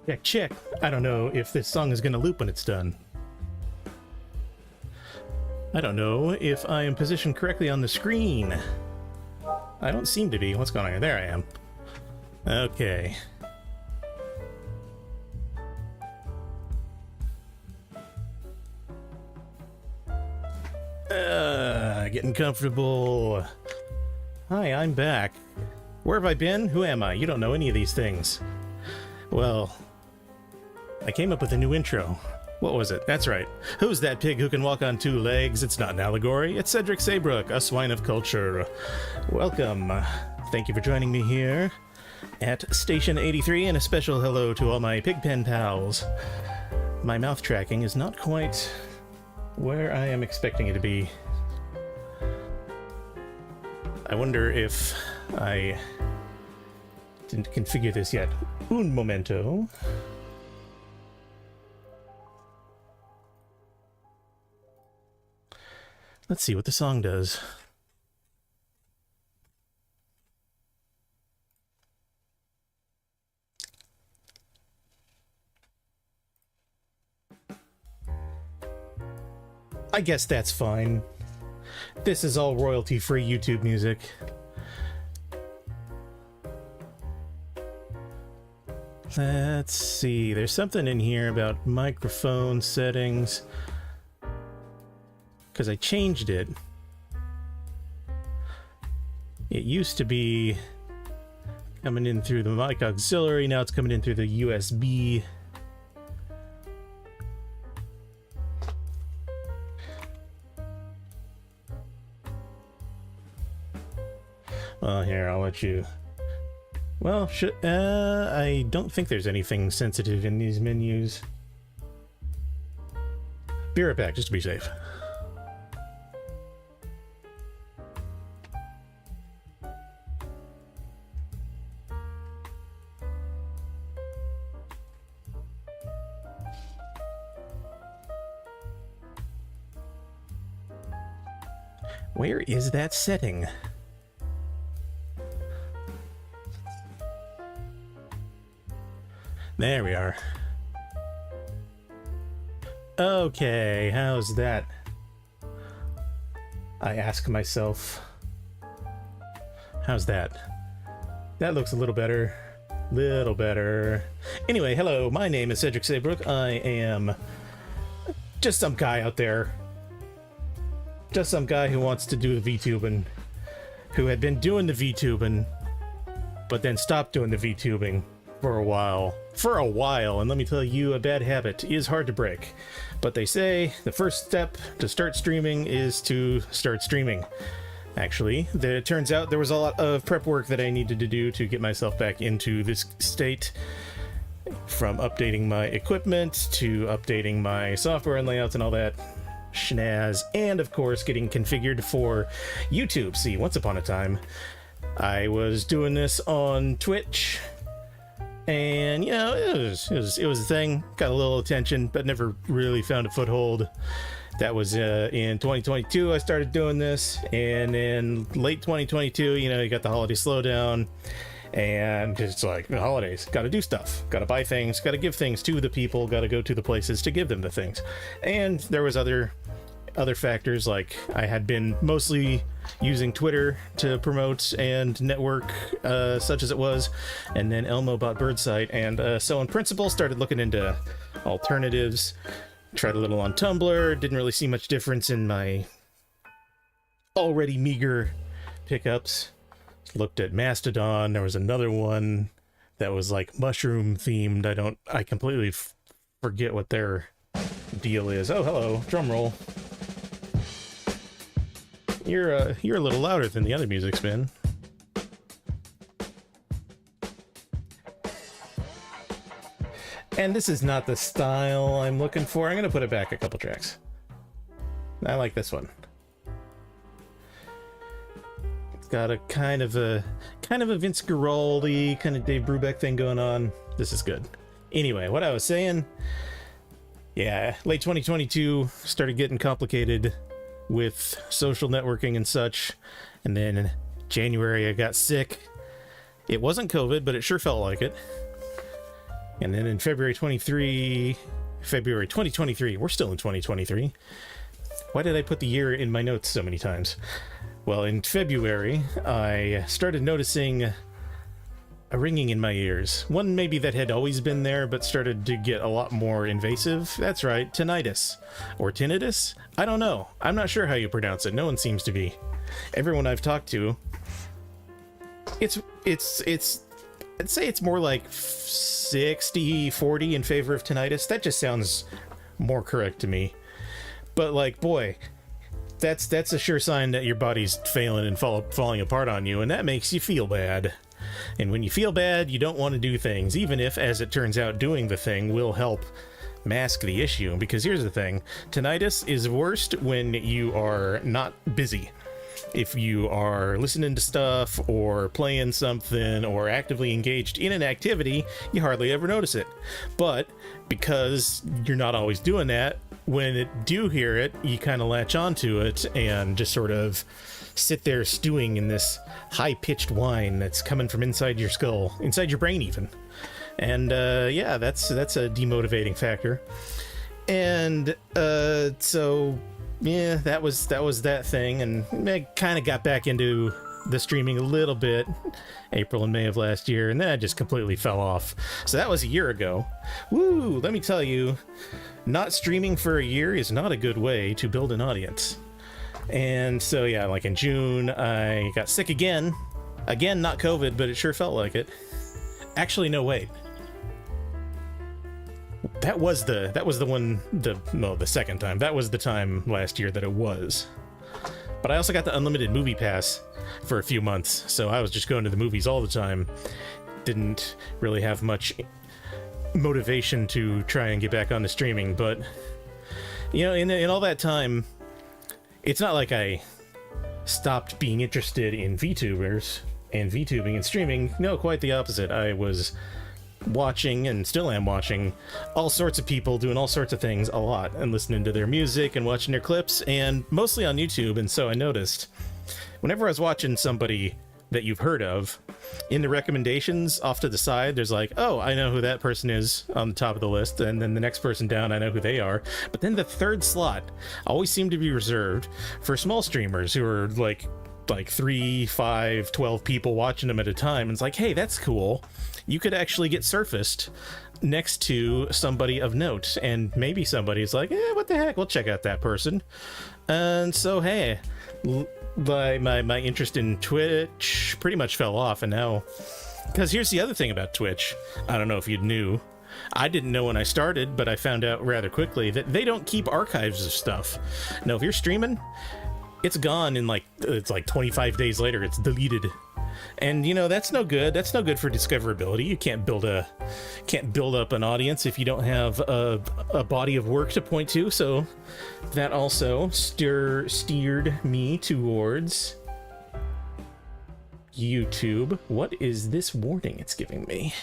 Check, check. I don't know if this song is gonna loop when it's done. I don't know if I am positioned correctly on the screen. I don't seem to be. What's going on here? There I am. Okay. Getting comfortable. Hi, I'm back. Where have I been? Who am I? You don't know any of these things. Well, I came up with a new intro. What was it? That's right. Who's that pig who can walk on two legs? It's not an allegory. It's Cedric Saybrook, a swine of culture. Welcome. Thank you for joining me here at Station 83, and a special hello to all my PigPenPals. My mouth tracking is not quite where I am expecting it to be. I wonder if I didn't configure this yet. Un momento. Let's see what the song does. I guess that's fine. This is all royalty-free YouTube music. Let's see, there's something in here about microphone settings. Because I changed it. It used to be coming in through the mic auxiliary, now it's coming in through the USB. Well, here, I'll let you... Well, I don't think there's anything sensitive in these menus. Be right back, just to be safe. Where is that setting? There we are. Okay, how's that? I ask myself. How's that? That looks a little better. Little better. Anyway, hello, my name is Cedric Saybrook. I am just some guy out there. Just some guy who wants to do the VTubing. Who had been doing the VTubing, but then stopped doing the VTubing for a while. And let me tell you, a bad habit is hard to break. But they say the first step to start streaming is to start streaming. Actually, it turns out there was a lot of prep work that I needed to do to get myself back into this state. From updating my equipment, to updating my software and layouts and all that schnaz, and of course getting configured for YouTube. See, once upon a time, I was doing this on Twitch, and you know, it was a thing. Got a little attention, but never really found a foothold. That was in 2022 I started doing this, and in late 2022, you know, you got the holiday slowdown, and it's like the holidays, gotta do stuff, gotta buy things, gotta give things to the people, gotta go to the places to give them the things. And there was other factors, like I had been mostly using Twitter to promote and network, such as it was, and then Elmo bought Birdsight, and so in principle started looking into alternatives. Tried a little on Tumblr, didn't really see much difference in my already meager pickups. Looked at Mastodon. There was another one that was like mushroom themed. I completely forget what their deal is. Oh, hello, drum roll. You're a little louder than the other music's been. And this is not the style I'm looking for. I'm gonna put it back a couple tracks. I like this one. It's got a kind of a Vince Guaraldi, kind of Dave Brubeck thing going on. This is good. Anyway, what I was saying, yeah, late 2022 started getting complicated with social networking and such, and then in January I got sick. It wasn't COVID, but it sure felt like it. And then in February 2023, we're still in 2023. Why did I put the year in my notes so many times? Well, in February, I started noticing a ringing in my ears. One maybe that had always been there, but started to get a lot more invasive. That's right, tinnitus. Or tinnitus? I don't know. I'm not sure how you pronounce it. No one seems to be. Everyone I've talked to, it's I'd say it's more like 60-40 in favor of tinnitus. That just sounds more correct to me. But like, boy, that's a sure sign that your body's failing and falling apart on you, and that makes you feel bad. And when you feel bad, you don't want to do things, even if, as it turns out, doing the thing will help mask the issue. Because here's the thing, tinnitus is worst when you are not busy. If you are listening to stuff or playing something or actively engaged in an activity, you hardly ever notice it. But because you're not always doing that, when you do hear it, you kind of latch onto it and just sort of sit there stewing in this high-pitched whine that's coming from inside your skull, inside your brain even. And yeah, that's a demotivating factor. And so yeah, that was that thing, and I kind of got back into the streaming a little bit April and May of last year, and then I just completely fell off. So that was a year ago. Woo, let me tell you, not streaming for a year is not a good way to build an audience. And so yeah, like in June I got sick again, not COVID, but it sure felt like it. Actually, no, wait, that was the second time. That was the time last year that it was. But I also got the unlimited movie pass for a few months, so I was just going to the movies all the time. Didn't really have much motivation to try and get back on the streaming, but you know, in all that time, it's not like I stopped being interested in VTubers and VTubing and streaming. No, quite the opposite. I was watching, and still am watching, all sorts of people doing all sorts of things a lot, and listening to their music and watching their clips, and mostly on YouTube. And so I noticed whenever I was watching somebody that you've heard of, in the recommendations off to the side, there's like, oh, I know who that person is on the top of the list, and then the next person down, I know who they are. But then the third slot always seemed to be reserved for small streamers who are like 3, 5, 12 people watching them at a time. And it's like, hey, that's cool. You could actually get surfaced next to somebody of note, and maybe somebody's like, what the heck, we'll check out that person. And so, hey, my interest in Twitch pretty much fell off. And now, because here's the other thing about Twitch, I don't know if you knew, I didn't know when I started, but I found out rather quickly that they don't keep archives of stuff. Now, if you're streaming, it's gone in it's like 25 days later, it's deleted. And you know, that's no good. That's no good for discoverability. You can't build up an audience if you don't have a body of work to point to. So that also steered me towards YouTube. What is this warning it's giving me?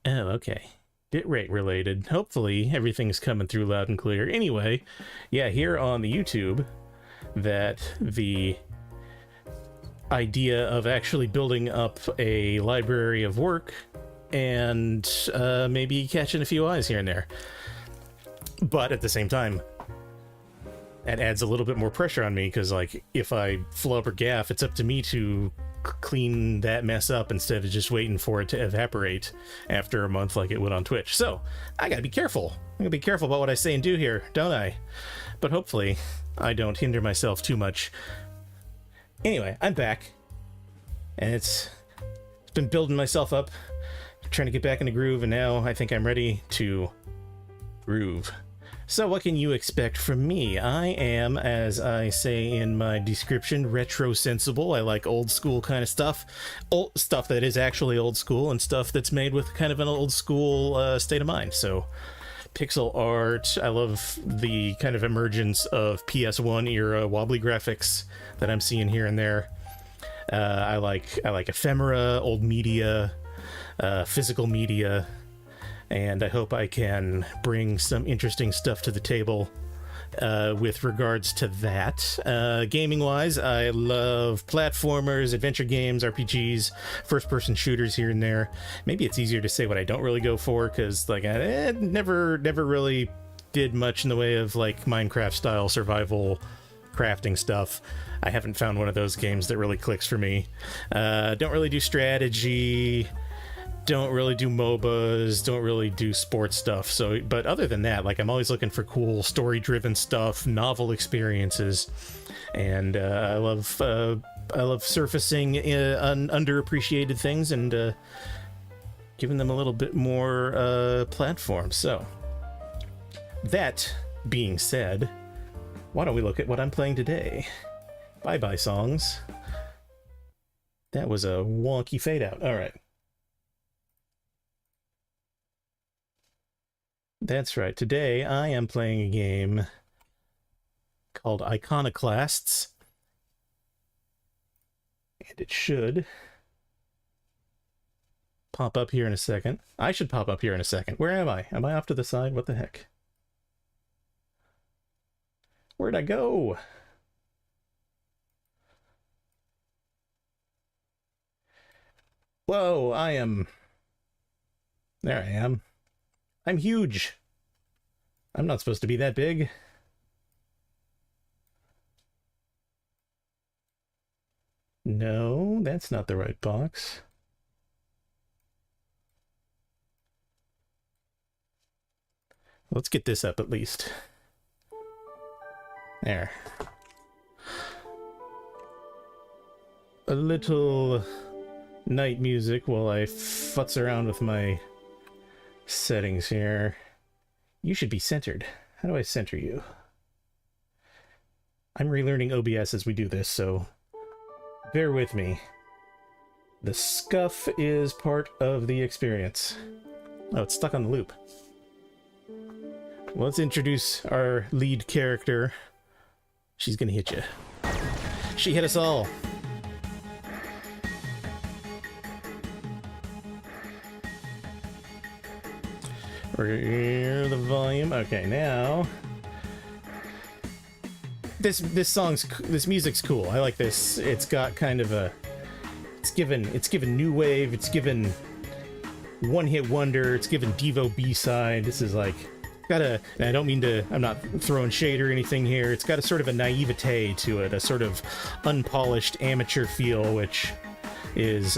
Oh, okay. Bitrate related. Hopefully everything's coming through loud and clear. Anyway, yeah, here on the YouTube, that the idea of actually building up a library of work and maybe catching a few eyes here and there. But at the same time, that adds a little bit more pressure on me, because like, if I flub or gaff, it's up to me to clean that mess up instead of just waiting for it to evaporate after a month like it would on Twitch. So I gotta be careful. I'm gonna be careful about what I say and do here, don't I? But hopefully I don't hinder myself too much. Anyway, I'm back, and it's been building myself up, trying to get back in the groove, and now I think I'm ready to groove. So what can you expect from me? I am, as I say in my description, retro sensible. I like old school kind of stuff. Stuff that is actually old school, and stuff that's made with kind of an old school state of mind. So pixel art, I love the kind of emergence of PS1 era wobbly graphics that I'm seeing here and there. I like ephemera, old media, physical media. And I hope I can bring some interesting stuff to the table with regards to that. Gaming-wise, I love platformers, adventure games, RPGs, first-person shooters here and there. Maybe it's easier to say what I don't really go for, because like I never really did much in the way of like Minecraft-style survival crafting stuff. I haven't found one of those games that really clicks for me. Don't really do strategy. Don't really do MOBAs, don't really do sports stuff. So, but other than that, like I'm always looking for cool story-driven stuff, novel experiences, and I love surfacing underappreciated things and giving them a little bit more platform. So, that being said, why don't we look at what I'm playing today? Bye bye songs. That was a wonky fade out. All right. That's right. Today I am playing a game called Iconoclasts. And it should pop up here in a second. I should pop up here in a second. Where am I? Am I off to the side? What the heck? Where'd I go? Whoa, I am... There I am. I'm huge. I'm not supposed to be that big. No, that's not the right box. Let's get this up at least. There. A little night music while I futz around with my settings here. You should be centered. How do I center you? I'm relearning OBS as we do this, so bear with me. The scuff is part of the experience. Oh, it's stuck on the loop. Well, let's introduce our lead character. She's gonna hit you. She hit us all. Hear the volume. Okay, now this music's cool. I like this. It's got kind of a it's given new wave. It's given one hit wonder. It's given Devo B-side. This is like got a. And I don't mean to. I'm not throwing shade or anything here. It's got a sort of a naivete to it, a sort of unpolished amateur feel, which is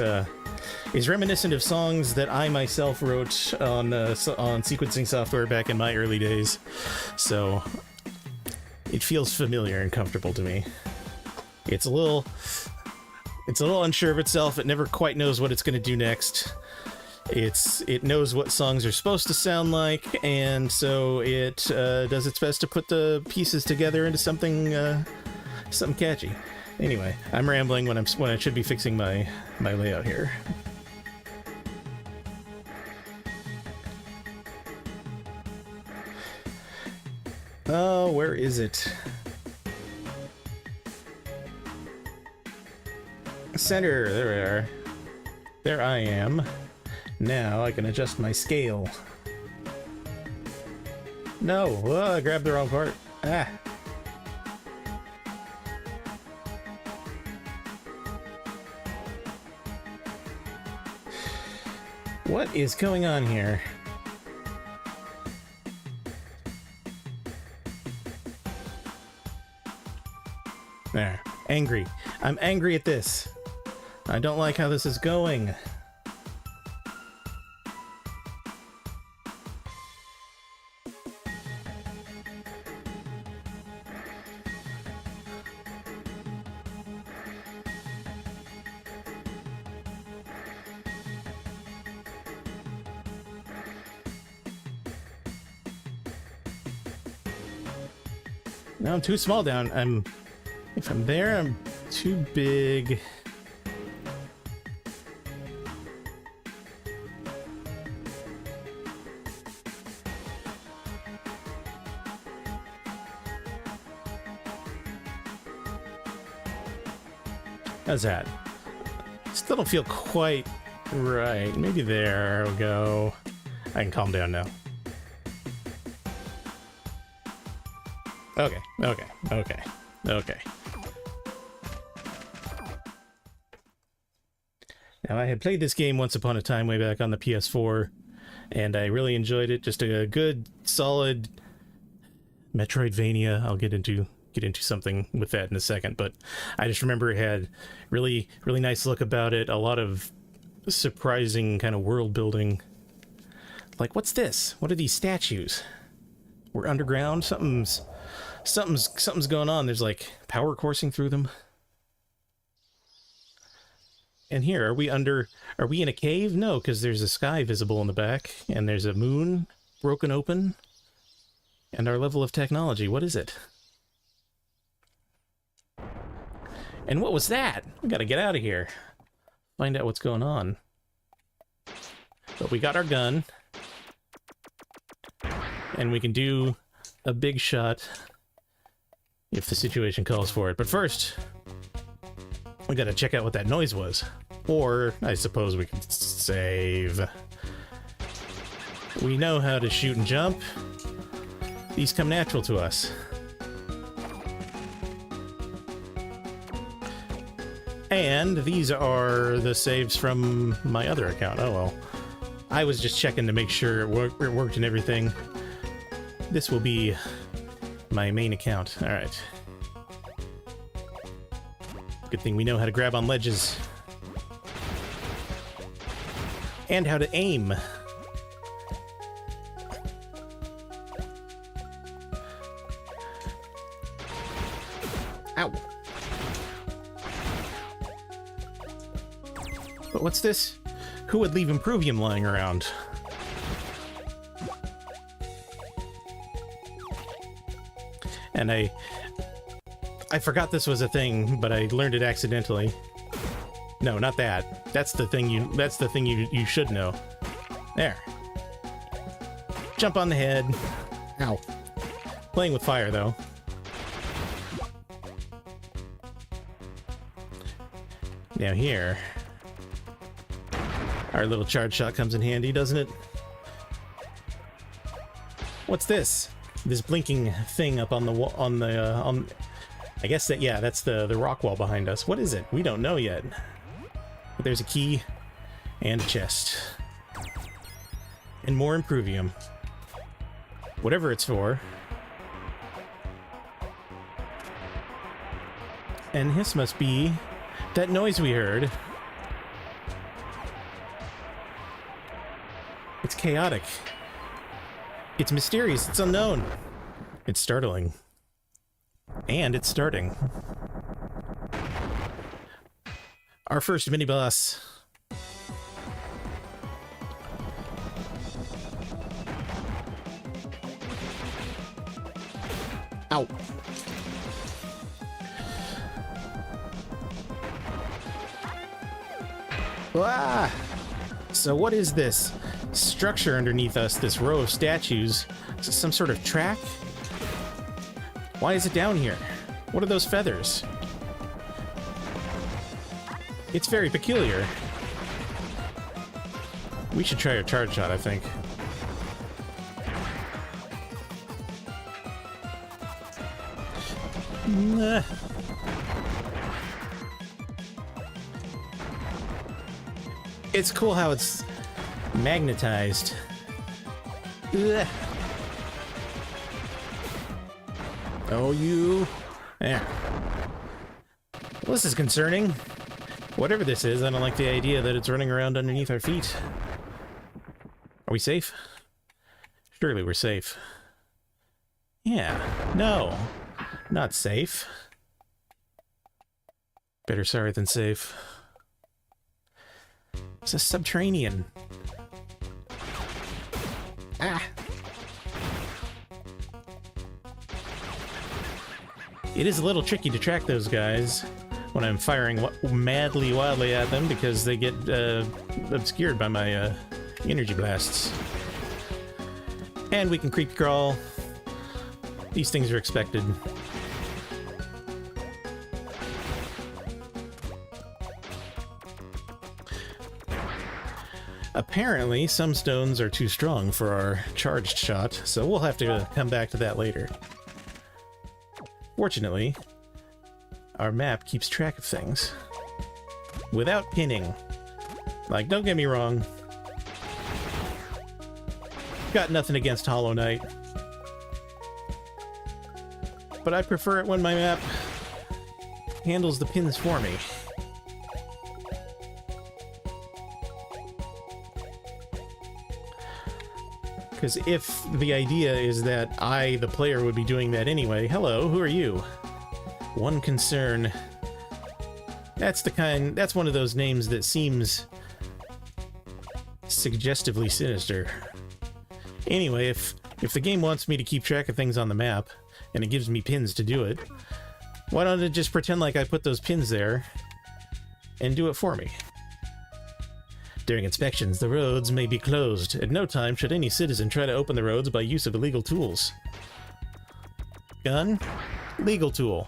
reminiscent of songs that I myself wrote on sequencing software back in my early days. So it feels familiar and comfortable to me. It's a little unsure of itself. It never quite knows what it's going to do next. It knows what songs are supposed to sound like, and so it does its best to put the pieces together into something catchy. Anyway, I'm rambling when I should be fixing my layout here. Oh, where is it? Center, there we are. There I am. Now I can adjust my scale. No, I grabbed the wrong part. Ah. What is going on here? There. Angry. I'm angry at this. I don't like how this is going. No, I'm too small down. If I'm there, I'm too big. How's that? Still don't feel quite right. Maybe there we go. I can calm down now. Okay, okay, okay, okay. Now, I had played this game once upon a time way back on the PS4, and I really enjoyed it. Just a good, solid Metroidvania. I'll get into something with that in a second, but I just remember it had really nice look about it. A lot of surprising kind of world building. Like, what's this? What are these statues? We're underground. Something's going on. There's like power coursing through them. And here, are we in a cave? No, because there's a sky visible in the back, and there's a moon broken open. And our level of technology, what is it? And what was that? We gotta get out of here. Find out what's going on. But we got our gun. And we can do a big shot if the situation calls for it. But first, we gotta check out what that noise was. Or, I suppose we can save. We know how to shoot and jump. These come natural to us. And these are the saves from my other account. Oh well. I was just checking to make sure it worked and everything. This will be my main account. Alright. Good thing we know how to grab on ledges. And how to aim. Ow. But what's this? Who would leave Improvium lying around? And I forgot this was a thing, but I learned it accidentally. No, not that. That's the thing you should know. There. Jump on the head. Ow. Playing with fire, though. Now here, our little charge shot comes in handy, doesn't it? What's this? This blinking thing up on the wall, on I guess that, yeah, that's the rock wall behind us. What is it? We don't know yet. But there's a key and a chest. And more Improvium. Whatever it's for. And this must be that noise we heard. It's chaotic. It's mysterious. It's unknown. It's startling. And it's starting. Our first mini-boss. Ow. Ah! So what is this structure underneath us, this row of statues? Is this some sort of track? Why is it down here? What are those feathers? It's very peculiar. We should try a charge shot, I think. Nah. It's cool how it's magnetized. Ugh. Oh, you. There. Well, this is concerning. Whatever this is, I don't like the idea that it's running around underneath our feet. Are we safe? Surely we're safe. Yeah. No. Not safe. Better sorry than safe. It's a subterranean. Ah! It is a little tricky to track those guys when I'm firing madly, wildly at them because they get obscured by my energy blasts. And we can creep crawl. These things are expected. Apparently, some stones are too strong for our charged shot, so we'll have to come back to that later. Fortunately, our map keeps track of things. Without pinning. Like, don't get me wrong. Got nothing against Hollow Knight. But I prefer it when my map handles the pins for me. Because if the idea is that I, the player, would be doing that anyway, hello, who are you? One concern. That's one of those names that seems suggestively sinister. Anyway, if the game wants me to keep track of things on the map, and it gives me pins to do it, why don't it just pretend like I put those pins there and do it for me? During inspections, the roads may be closed. At no time should any citizen try to open the roads by use of illegal tools. Gun? Legal tool.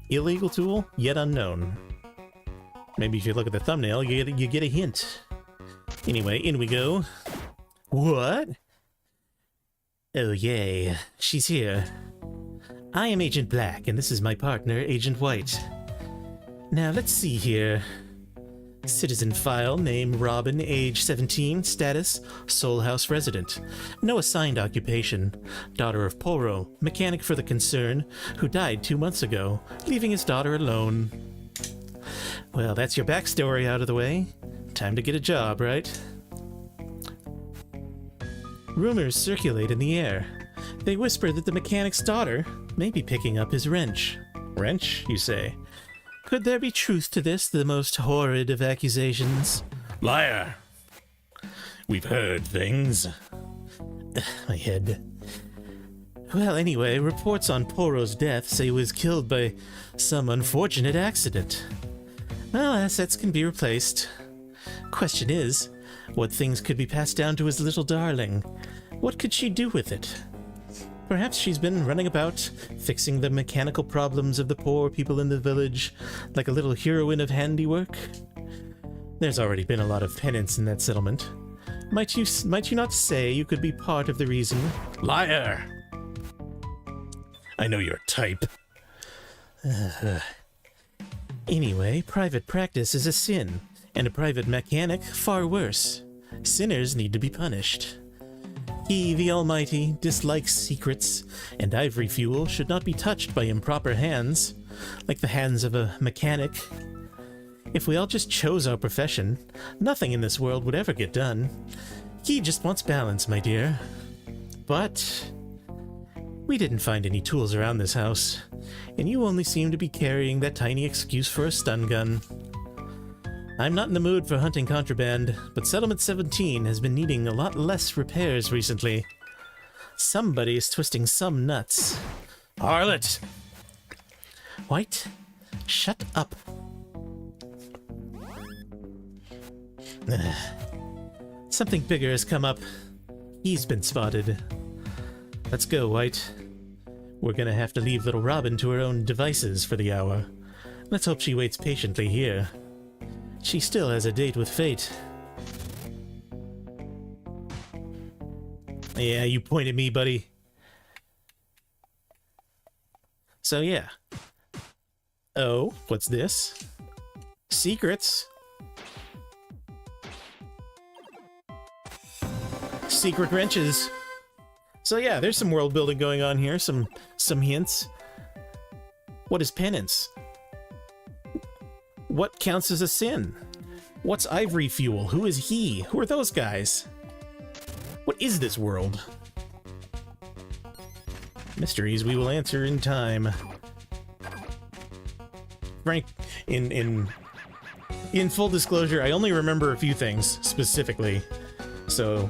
Illegal tool? Yet unknown. Maybe if you look at the thumbnail, you get a hint. Anyway, in we go. What? Oh yay, she's here. I am Agent Black, and this is my partner, Agent White. Now, let's see here. Citizen file, name Robin, age 17, status, Soul House resident. No assigned occupation. Daughter of Poro, mechanic for the concern, who died 2 months ago, leaving his daughter alone. Well, that's your backstory out of the way. Time to get a job, right? Rumors circulate in the air. They whisper that the mechanic's daughter may be picking up his wrench. Wrench, you say? Could there be truth to this, the most horrid of accusations? Liar! We've heard things. My head. Well, anyway, reports on Poro's death say he was killed by some unfortunate accident. Well, assets can be replaced. Question is, what things could be passed down to his little darling? What could she do with it? Perhaps she's been running about, fixing the mechanical problems of the poor people in the village, like a little heroine of handiwork. There's already been a lot of penance in that settlement. Might you not say you could be part of the reason? Liar! I know your type. Anyway, private practice is a sin, and a private mechanic far worse. Sinners need to be punished. He, the Almighty, dislikes secrets, and ivory fuel should not be touched by improper hands, like the hands of a mechanic. If we all just chose our profession, nothing in this world would ever get done. He just wants balance, my dear. But we didn't find any tools around this house, and you only seem to be carrying that tiny excuse for a stun gun. I'm not in the mood for hunting contraband, but Settlement 17 has been needing a lot less repairs recently. Somebody is twisting some nuts. Harlot! White, shut up. Something bigger has come up. He's been spotted. Let's go, White. We're gonna have to leave little Robin to her own devices for the hour. Let's hope she waits patiently here. She still has a date with fate. Yeah, you point at me, buddy. So yeah. Oh, what's this? Secrets? Secret wrenches. So yeah, there's some world building going on here, some hints. What is penance? What counts as a sin? What's ivory fuel? Who is he? Who are those guys? What is this world? Mysteries we will answer in time. Frank, in full disclosure, I only remember a few things specifically, so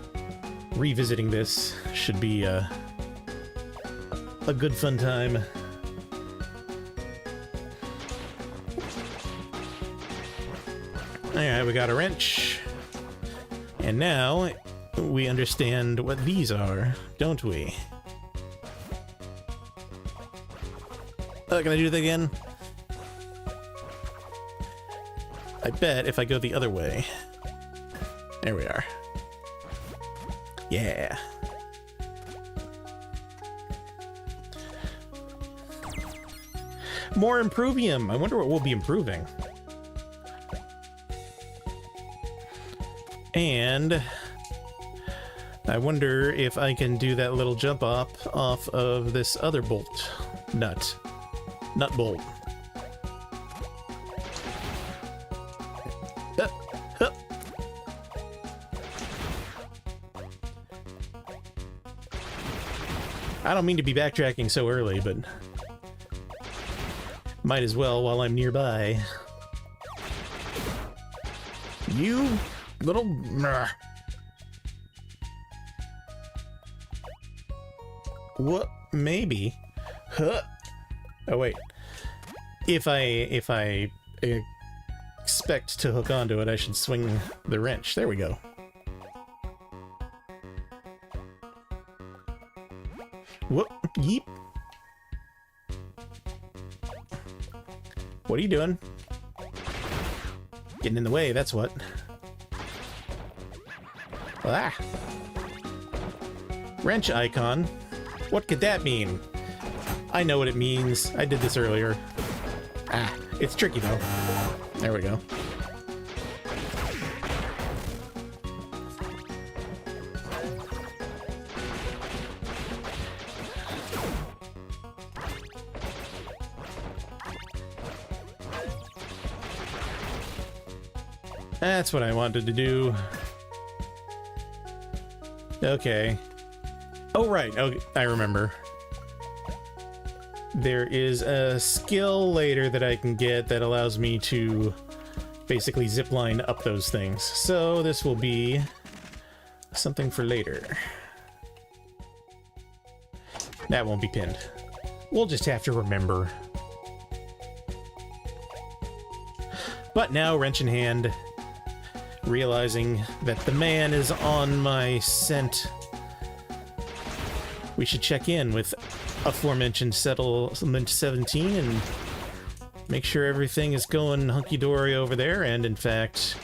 revisiting this should be a good fun time. Alright, we got a wrench. And now we understand what these are, don't we? Oh, can I do that again? I bet if I go the other way. There we are. Yeah. More improvium. I wonder what we'll be improving. And I wonder if I can do that little jump off of this other bolt. Nut bolt. I don't mean to be backtracking so early, but might as well while I'm nearby. You little... What? Maybe. Huh. Oh wait. If I expect to hook onto it, I should swing the wrench. There we go. Whoop. Yeep. What are you doing? Getting in the way, that's what. Ah. Wrench icon. What could that mean? I know what it means. I did this earlier. Ah, it's tricky though. There we go. That's what I wanted to do. Okay. Oh, right. Oh, I remember. There is a skill later that I can get that allows me to basically zipline up those things. So this will be something for later. That won't be pinned. We'll just have to remember. But now, wrench in hand, realizing that the man is on my scent, we should check in with aforementioned Settlement 17 and make sure everything is going hunky-dory over there. And in fact,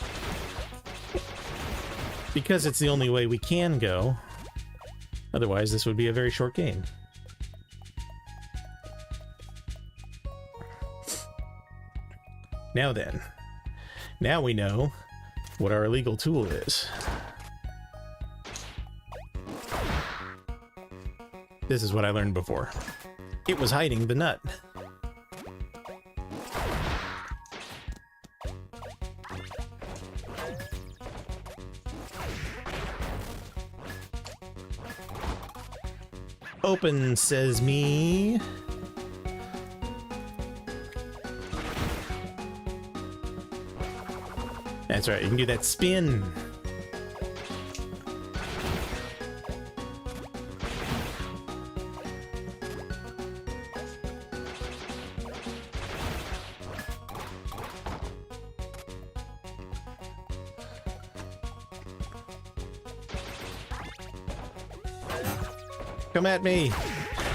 because it's the only way we can go, otherwise this would be a very short game. Now then, now we know what our illegal tool is. This is what I learned before. It was hiding the nut. Open, says me. That's right, you can do that spin. Come at me.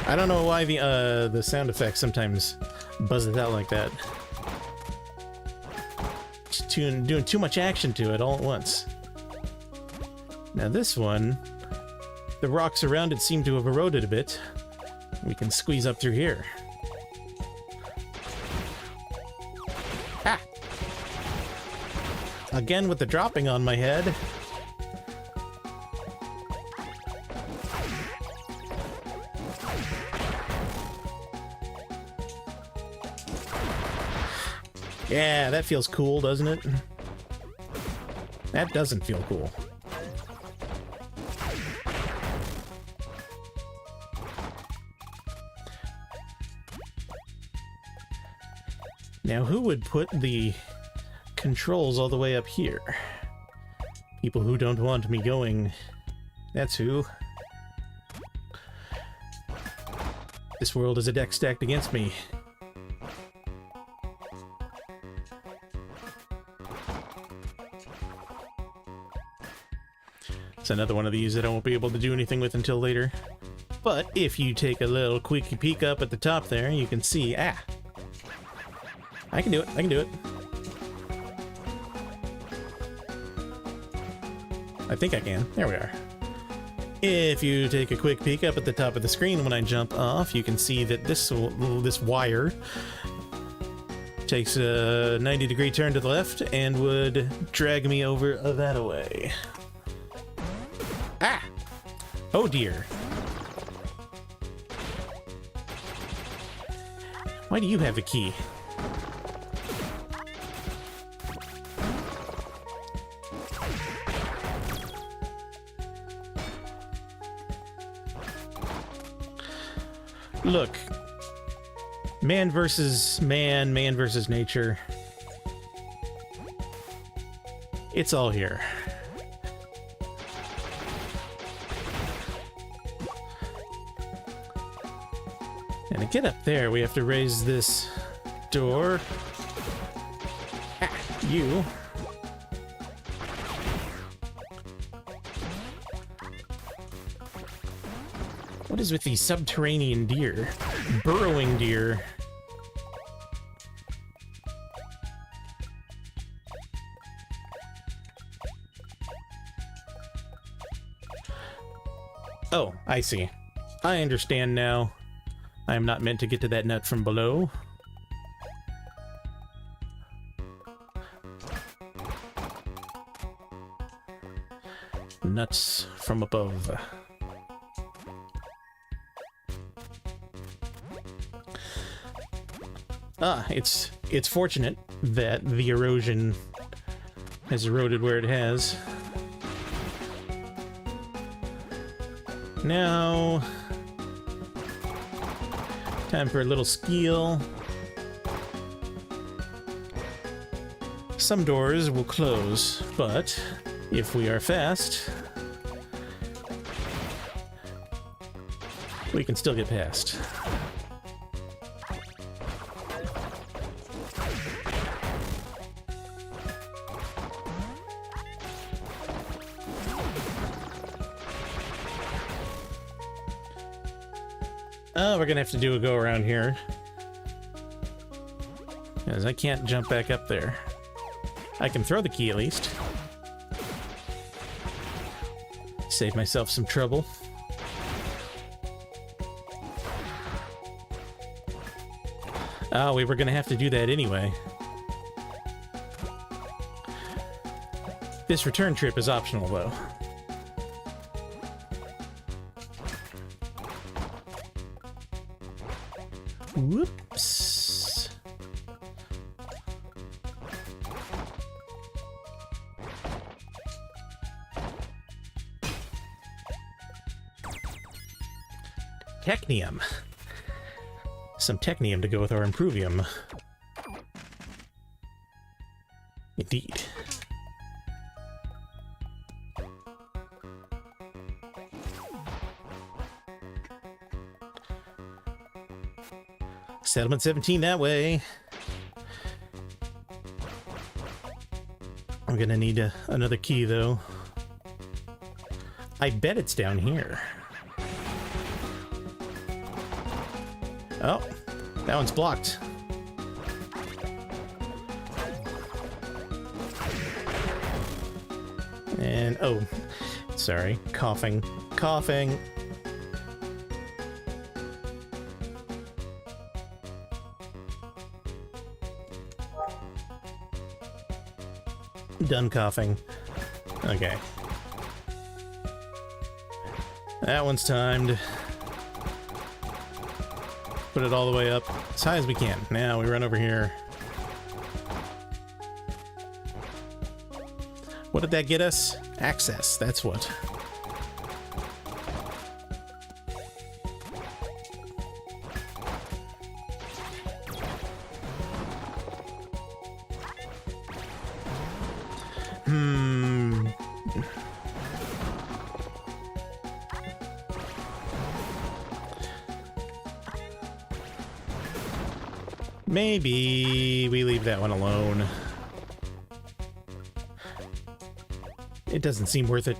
I don't know why the sound effect sometimes buzzes out like that. Doing too much action to it all at once. Now this one, the rocks around it seem to have eroded a bit. We can squeeze up through here. Ah! Again with the dropping on my head. Yeah, that feels cool, doesn't it? That doesn't feel cool. Now, who would put the controls all the way up here? People who don't want me going. That's who. This world is a deck stacked against me. It's another one of these that I won't be able to do anything with until later. But if you take a little quick peek up at the top there, you can see, I can do it, I can do it. I think I can. There we are. If you take a quick peek up at the top of the screen when I jump off, you can see that this wire Takes a 90-degree turn to the left and would drag me over that way. Ah! Oh dear. Why do you have the key? Look. Man versus man, man versus nature. It's all here. And to get up there, we have to raise this door. Ah, you. What is with these subterranean deer? Burrowing deer. Oh, I see. I understand now. I am not meant to get to that nut from below. Nuts from above. Ah, it's fortunate that the erosion has eroded where it has. Now, time for a little skill. Some doors will close, but if we are fast, we can still get past. We're gonna have to do a go around here, because I can't jump back up there. I can throw the key at least. Save myself some trouble. Oh, we were gonna have to do that anyway. This return trip is optional, though. Whoops. Technium. Some technium to go with our improvium. Indeed. Settlement 17 that way. I'm gonna need another key, though. I bet it's down here. Oh, that one's blocked. And, oh, sorry, coughing. Coughing. Done coughing. Okay. That one's timed. Put it all the way up as high as we can. Now we run over here. What did that get us? Access, that's what. Maybe we leave that one alone. It doesn't seem worth it.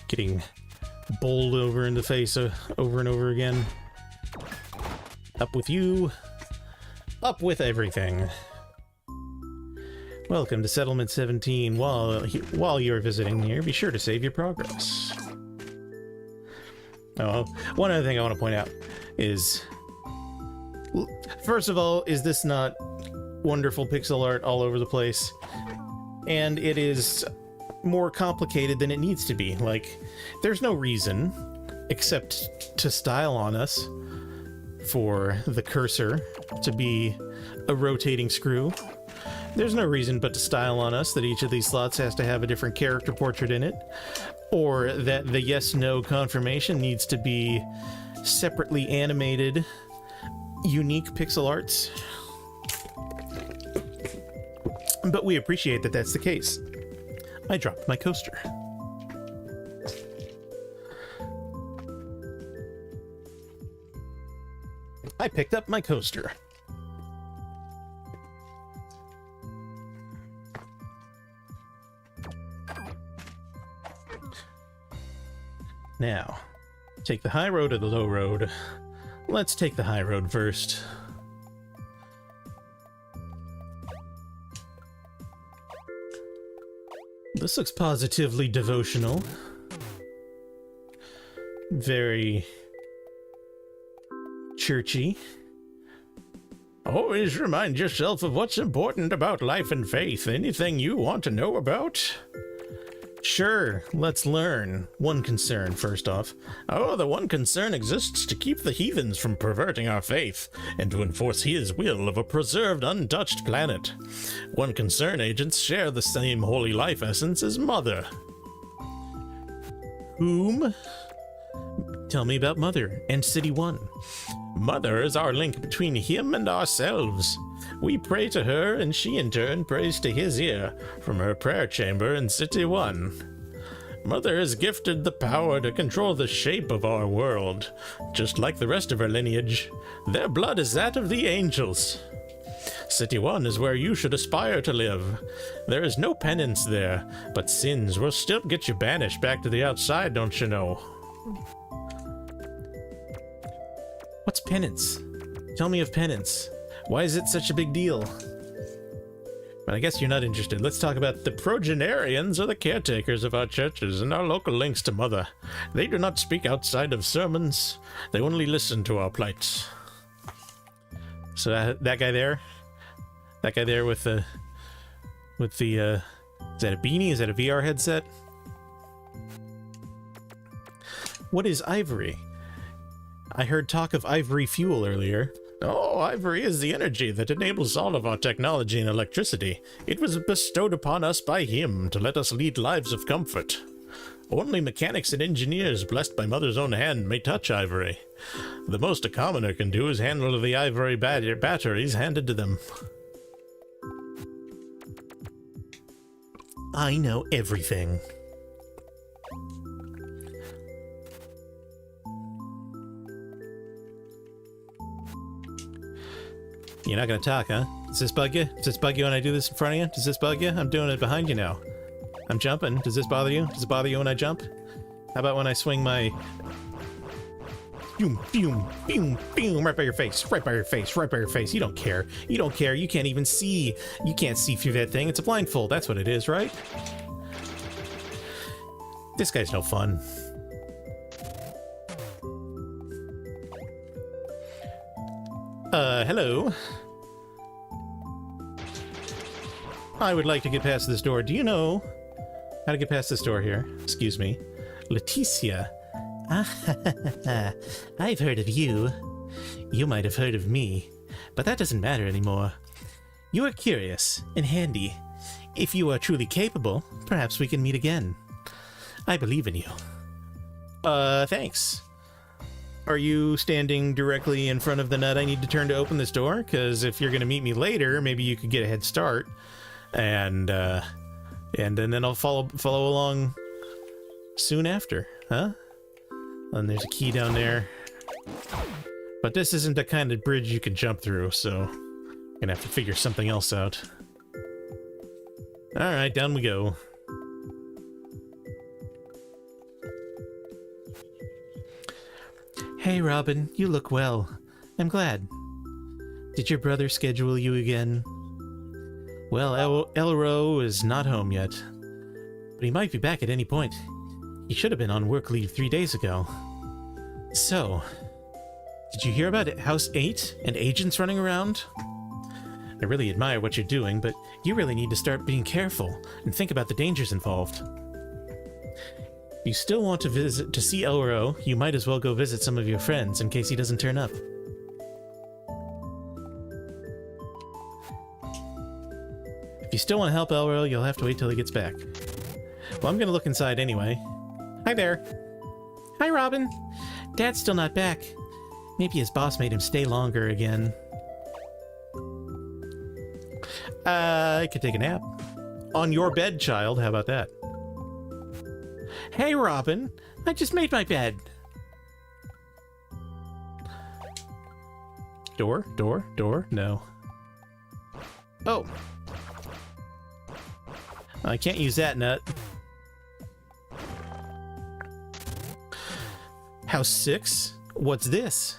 Getting bowled over in the face over and over again. Up with you. Up with everything. Welcome to Settlement 17. While you're visiting here, be sure to save your progress. Oh, one other thing I want to point out is First of all, is this not wonderful pixel art all over the place? And it is more complicated than it needs to be. Like, there's no reason except to style on us for the cursor to be a rotating screw. There's no reason but to style on us that each of these slots has to have a different character portrait in it, or that the yes-no confirmation needs to be separately animated, unique pixel arts. But we appreciate that that's the case. I dropped my coaster. I picked up my coaster. Now, take the high road or the low road. Let's take the high road first. This looks positively devotional. Very churchy. Always remind yourself of what's important about life and faith. Anything you want to know about? Sure, let's learn. One concern, first off. Oh, the one concern exists to keep the heathens from perverting our faith, and to enforce his will of a preserved, untouched planet. One concern agents share the same holy life essence as Mother. Whom? Tell me about Mother and City 1. Mother is our link between him and ourselves. We pray to her, and she in turn prays to his ear from her prayer chamber in City 1. Mother is gifted the power to control the shape of our world, just like the rest of her lineage. Their blood is that of the angels. City 1 is where you should aspire to live. There is no penance there, but sins will still get you banished back to the outside, don't you know? What's penance? Tell me of penance. Why is it such a big deal? But I guess you're not interested. Let's talk about the progenarians or the caretakers of our churches and our local links to Mother. They do not speak outside of sermons. They only listen to our plights. So that guy there? That guy there with the... is that a beanie? Is that a VR headset? What is ivory? I heard talk of ivory fuel earlier. Oh, ivory is the energy that enables all of our technology and electricity. It was bestowed upon us by him to let us lead lives of comfort. Only mechanics and engineers blessed by Mother's own hand may touch ivory. The most a commoner can do is handle the ivory batteries handed to them. I know everything. You're not gonna talk, huh? Does this bug you? Does this bug you when I do this in front of you? Does this bug you? I'm doing it behind you now. I'm jumping. Does this bother you? Does it bother you when I jump? How about when I swing my... Boom, boom, boom, boom, right by your face, right by your face, right by your face. You don't care. You don't care. You can't even see. You can't see through that thing. It's a blindfold. That's what it is, right? This guy's no fun. Hello. I would like to get past this door. Do you know how to get past this door here? Excuse me. Leticia. Ah, I've heard of you. You might have heard of me, but that doesn't matter anymore. You are curious and handy. If you are truly capable, perhaps we can meet again. I believe in you. Thanks. Are you standing directly in front of the nut I need to turn to open this door? Because if you're going to meet me later, maybe you could get a head start. And then I'll follow along soon after, huh? And there's a key down there. But this isn't the kind of bridge you can jump through, so I'm gonna have to figure something else out. Alright, down we go. Hey, Robin, you look well. I'm glad. Did your brother schedule you again? Well, Elro is not home yet, but he might be back at any point. He should have been on work leave 3 days ago. So, Did you hear about House 8 and agents running around? I really admire what you're doing, but you really need to start being careful and think about the dangers involved. If you still want to see Elro, you might as well go visit some of your friends in case he doesn't turn up. If you still want to help Elro, you'll have to wait till he gets back. Well, I'm gonna look inside anyway. Hi there. Hi, Robin. Dad's still not back. Maybe his boss made him stay longer again. I could take a nap. On your bed, child. How about that? Hey, Robin. I just made my bed. Door? Door? Door? No. Oh. I can't use that nut. House 6? What's this?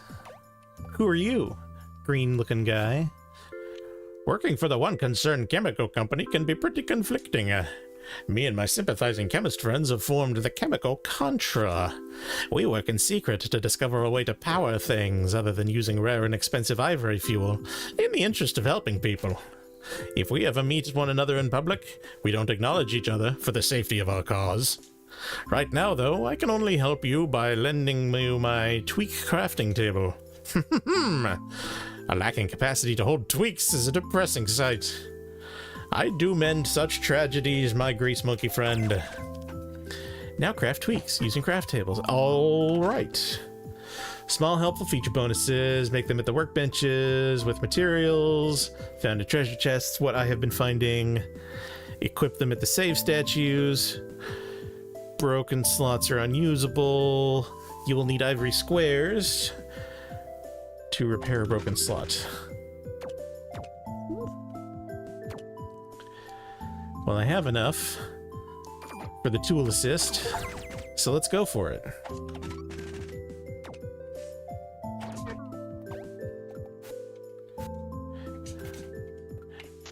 Who are you? Green-looking guy. Working for the one concerned chemical company can be pretty conflicting. Me and my sympathizing chemist friends have formed the Chemical Contra. We work in secret to discover a way to power things other than using rare and expensive ivory fuel, in the interest of helping people. If we ever meet one another in public, we don't acknowledge each other for the safety of our cause. Right now, though, I can only help you by lending you my tweak crafting table. A lacking capacity to hold tweaks is a depressing sight. I do mend such tragedies, my grease monkey friend. Now craft tweaks using craft tables. All right. Small helpful feature bonuses. Make them at the workbenches with materials. Found in treasure chests. What I have been finding. Equip them at the save statues. Broken slots are unusable. You will need ivory squares to repair a broken slot. Well, I have enough for the tool assist, so let's go for it.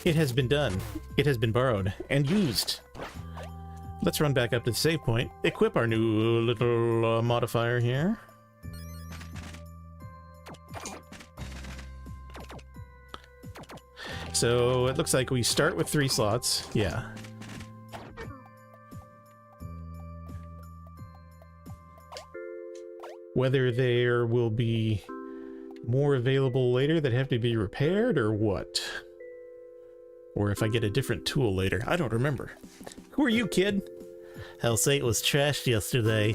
It has been done. It has been borrowed and used. Let's run back up to the save point, equip our new little modifier here. So it looks like we start with 3 slots. Yeah. Whether there will be more available later that have to be repaired or what? Or if I get a different tool later. I don't remember. Who are you, kid? House 8 was trashed yesterday.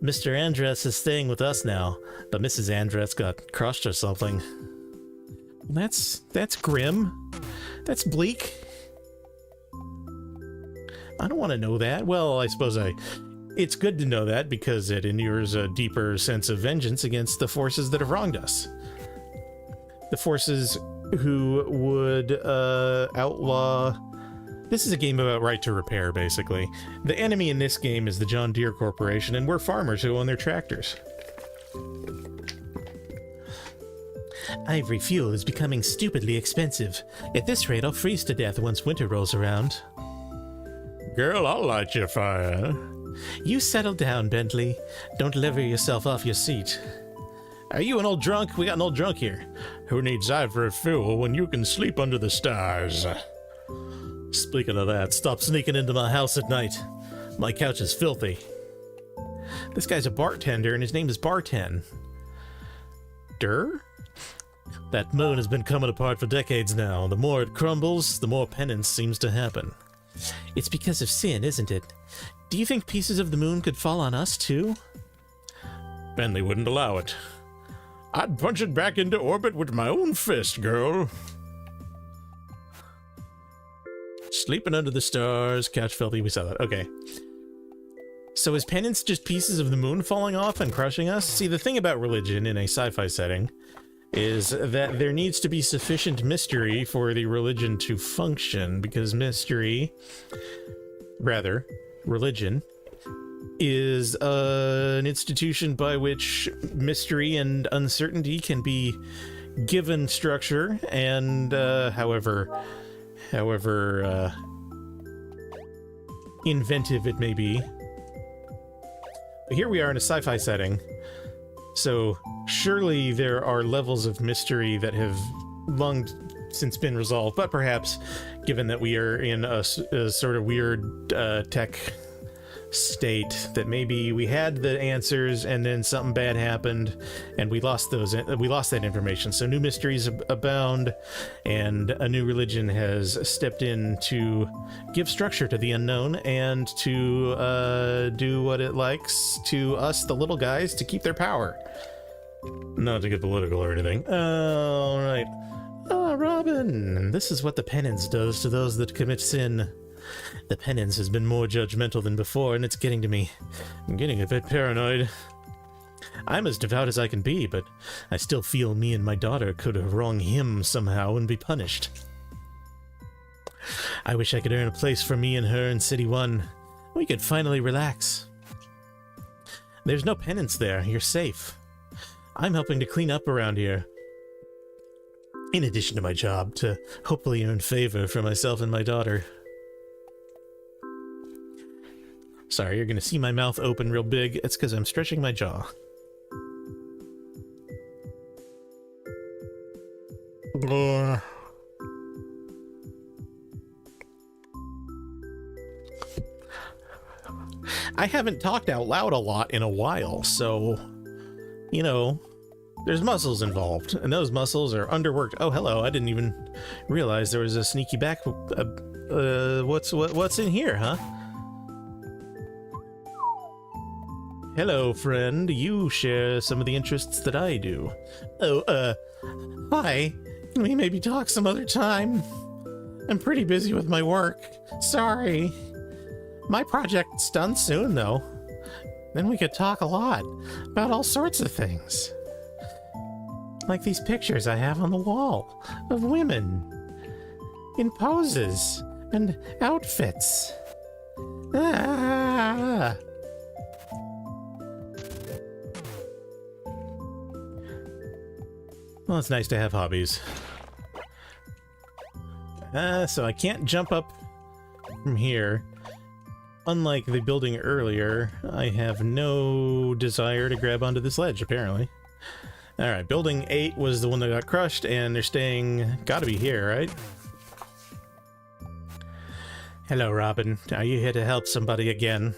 Mr. Andres is staying with us now, but Mrs. Andres got crushed or something. That's grim. That's bleak. I don't want to know that. Well, I suppose it's good to know that because it inures a deeper sense of vengeance against the forces that have wronged us. The forces who would outlaw... This is a game about right to repair, basically. The enemy in this game is the John Deere Corporation, and we're farmers who own their tractors. Ivory fuel is becoming stupidly expensive. At this rate, I'll freeze to death once winter rolls around. Girl, I'll light your fire. You settle down, Bentley. Don't lever yourself off your seat. Are you an old drunk? We got an old drunk here. Who needs ivory fuel when you can sleep under the stars? Speaking of that, stop sneaking into my house at night. My couch is filthy. This guy's a bartender, and his name is Barten. That moon has been coming apart for decades now. The more it crumbles, the more penance seems to happen. It's because of sin, isn't it? Do you think pieces of the moon could fall on us, too? Bentley wouldn't allow it. I'd punch it back into orbit with my own fist, girl. Sleeping under the stars, couch filthy, we saw that. Okay. So is penance just pieces of the moon falling off and crushing us? See, the thing about religion in a sci-fi setting is that there needs to be sufficient mystery for the religion to function, because religion, is an institution by which mystery and uncertainty can be given structure, and however inventive it may be. But here we are in a sci-fi setting, So surely there are levels of mystery that have long since been resolved, but perhaps, given that we are in a sort of weird tech state, that maybe we had the answers and then something bad happened and we lost that information. So new mysteries abound, and a new religion has stepped in to give structure to the unknown and to do what it likes to us, the little guys, to keep their power. Not to get political or anything. All right. Ah, Robin, this is what the penance does to those that commit sin. The penance has been more judgmental than before, and it's getting to me. I'm getting a bit paranoid. I'm as devout as I can be, but I still feel me and my daughter could wrong him somehow and be punished. I wish I could earn a place for me and her in City 1. We could finally relax. There's no penance there. You're safe. I'm helping to clean up around here, in addition to my job, to hopefully earn favor for myself and my daughter. Sorry, you're gonna see my mouth open real big. It's because I'm stretching my jaw. I haven't talked out loud a lot in a while, so, you know, there's muscles involved, and those muscles are underworked. Oh, hello, I didn't even realize there was a sneaky back... what's in here, huh? Hello, friend. You share some of the interests that I do. Oh, hi. Can we maybe talk some other time? I'm pretty busy with my work. Sorry. My project's done soon, though. Then we could talk a lot about all sorts of things. Like these pictures I have on the wall of women in poses and outfits. Ah! Well, it's nice to have hobbies. So I can't jump up from here. Unlike the building earlier, I have no desire to grab onto this ledge, apparently. Alright, building 8 was the one that got crushed, and they're staying... Gotta be here, right? Hello, Robin. Are you here to help somebody again?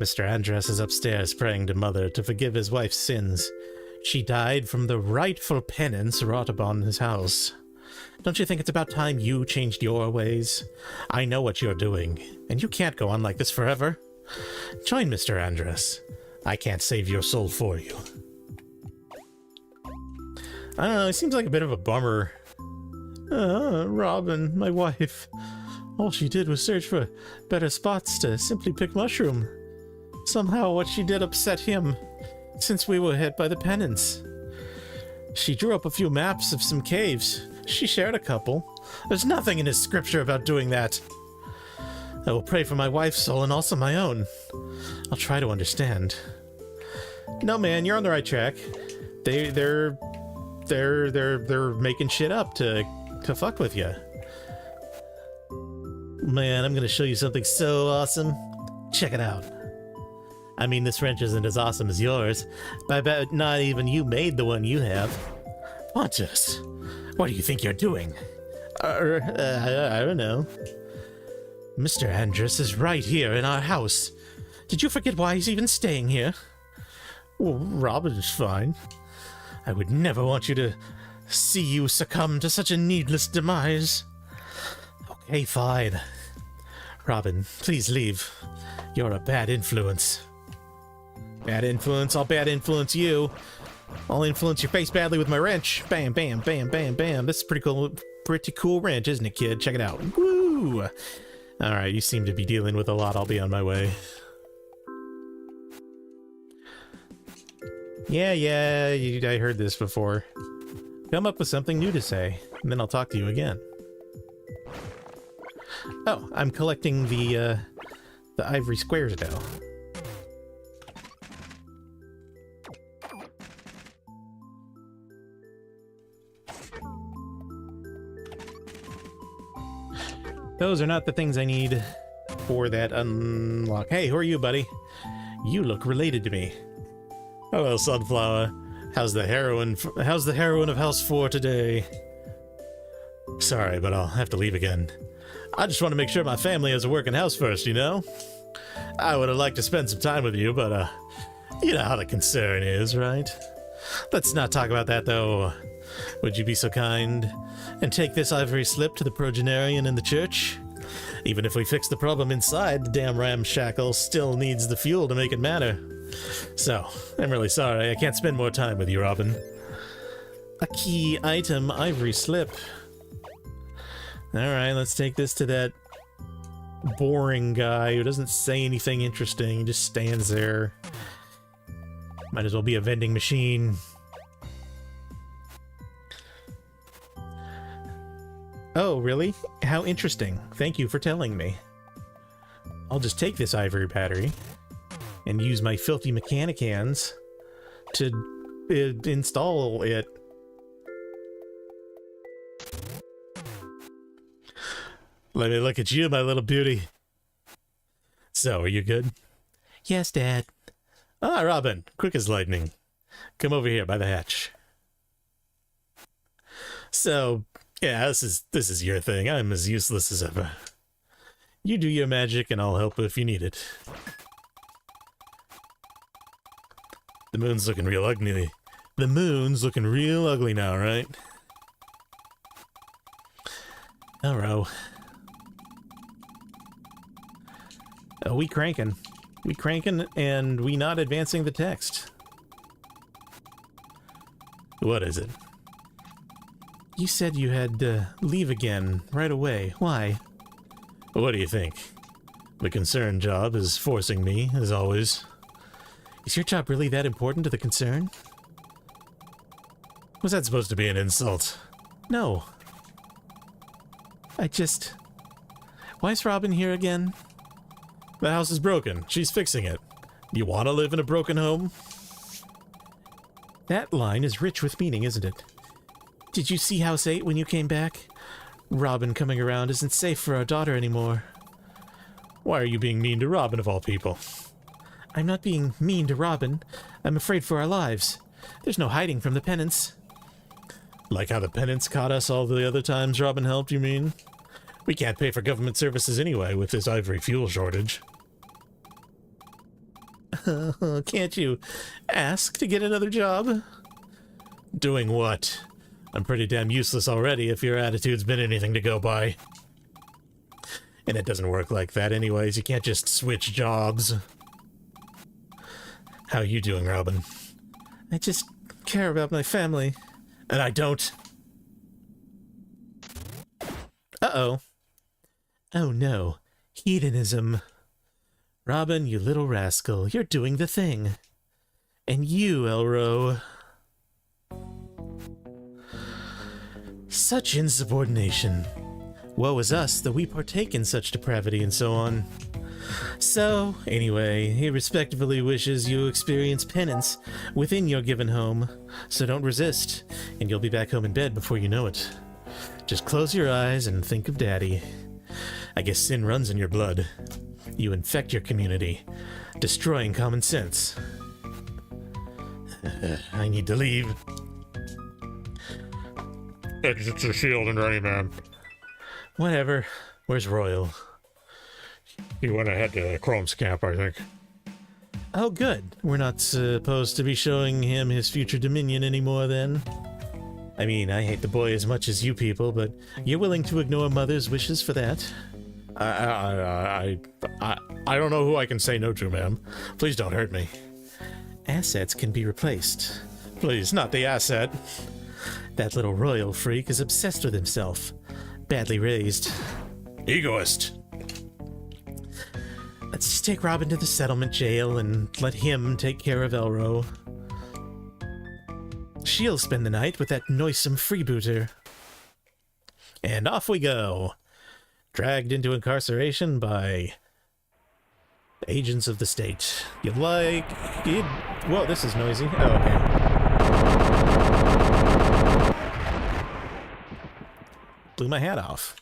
Mr. Andres is upstairs praying to Mother to forgive his wife's sins. She died from the rightful penance wrought upon his house. Don't you think it's about time you changed your ways? I know what you're doing, and you can't go on like this forever. Join Mr. Andres. I can't save your soul for you. I don't know, it seems like a bit of a bummer. Robin, my wife. All she did was search for better spots to simply pick mushroom. Somehow what she did upset him, since we were hit by the penance. She drew up a few maps of some caves. She shared a couple. There's nothing in his scripture about doing that. I will pray for my wife's soul and also my own. I'll try to understand. No, man, you're on the right track. They're making shit up to fuck with you. Man, I'm gonna show you something so awesome. Check it out. I mean, this wrench isn't as awesome as yours, but I bet not even you made the one you have. Pontius, what do you think you're doing? I don't know. Mr. Andres is right here in our house. Did you forget why he's even staying here? Well, Robin is fine. I would never want you to see you succumb to such a needless demise. Okay, fine. Robin, please leave. You're a bad influence. Bad influence, I'll bad influence you. I'll influence your face badly with my wrench. Bam, bam, bam, bam, bam. This is pretty cool wrench, isn't it, kid? Check it out. Woo! Alright, you seem to be dealing with a lot. I'll be on my way. Yeah, I heard this before. Come up with something new to say, and then I'll talk to you again. Oh, I'm collecting the ivory squares now. Those are not the things I need for that unlock. Hey, who are you, buddy? You look related to me. Hello, Sunflower. How's the heroine of House 4 today? Sorry, but I'll have to leave again. I just want to make sure my family has a working house first, you know? I would have liked to spend some time with you, but, you know how the concern is, right? Let's not talk about that, though. Would you be so kind and take this ivory slip to the progenarian in the church? Even if we fix the problem inside, the damn ramshackle still needs the fuel to make it matter. So, I'm really sorry, I can't spend more time with you, Robin. A key item, ivory slip. Alright, let's take this to that boring guy who doesn't say anything interesting, he just stands there. Might as well be a vending machine. Oh, really? How interesting. Thank you for telling me. I'll just take this ivory battery and use my filthy mechanic hands to install it. Let me look at you, my little beauty. So, are you good? Yes, Dad. Ah, Robin, quick as lightning. Come over here by the hatch. So, yeah, this is your thing. I'm as useless as ever. You do your magic and I'll help if you need it. The moon's looking real ugly. The moon's looking real ugly now, right? Alright. We cranking. We cranking and we not advancing the text. What is it? You said you had to leave again right away. Why? What do you think? The concern job is forcing me, as always. Is your job really that important to the concern? Was that supposed to be an insult? No. Why is Robin here again? The house is broken. She's fixing it. You want to live in a broken home? That line is rich with meaning, isn't it? Did you see House 8 when you came back? Robin coming around isn't safe for our daughter anymore. Why are you being mean to Robin, of all people? I'm not being mean to Robin. I'm afraid for our lives. There's no hiding from the penance. Like how the penance caught us all the other times Robin helped, you mean? We can't pay for government services anyway with this ivory fuel shortage. Can't you ask to get another job? Doing what? I'm pretty damn useless already if your attitude's been anything to go by. And it doesn't work like that anyways, you can't just switch jobs. How you doing, Robin? I just care about my family. And I don't. Uh-oh. Oh no. Hedonism. Robin, you little rascal, you're doing the thing. And you, Elro. Such insubordination. Woe is us that we partake in such depravity and so on. So, anyway, he respectfully wishes you experience penance within your given home, so don't resist, and you'll be back home in bed before you know it. Just close your eyes and think of Daddy. I guess sin runs in your blood. You infect your community, destroying common sense. I need to leave. Exit to shield and ready, man. Whatever. Where's Royal? He went ahead to Chrome's camp, I think. Oh, good. We're not supposed to be showing him his future dominion anymore, then. I mean, I hate the boy as much as you people, but you're willing to ignore Mother's wishes for that? I don't know who I can say no to, ma'am. Please don't hurt me. Assets can be replaced. Please, not the asset. That little royal freak is obsessed with himself. Badly raised. Egoist. Let's just take Robin to the settlement jail and let him take care of Elro. She'll spend the night with that noisome freebooter. And off we go. Dragged into incarceration by agents of the state. Whoa, this is noisy. Oh, okay. Blew my hat off.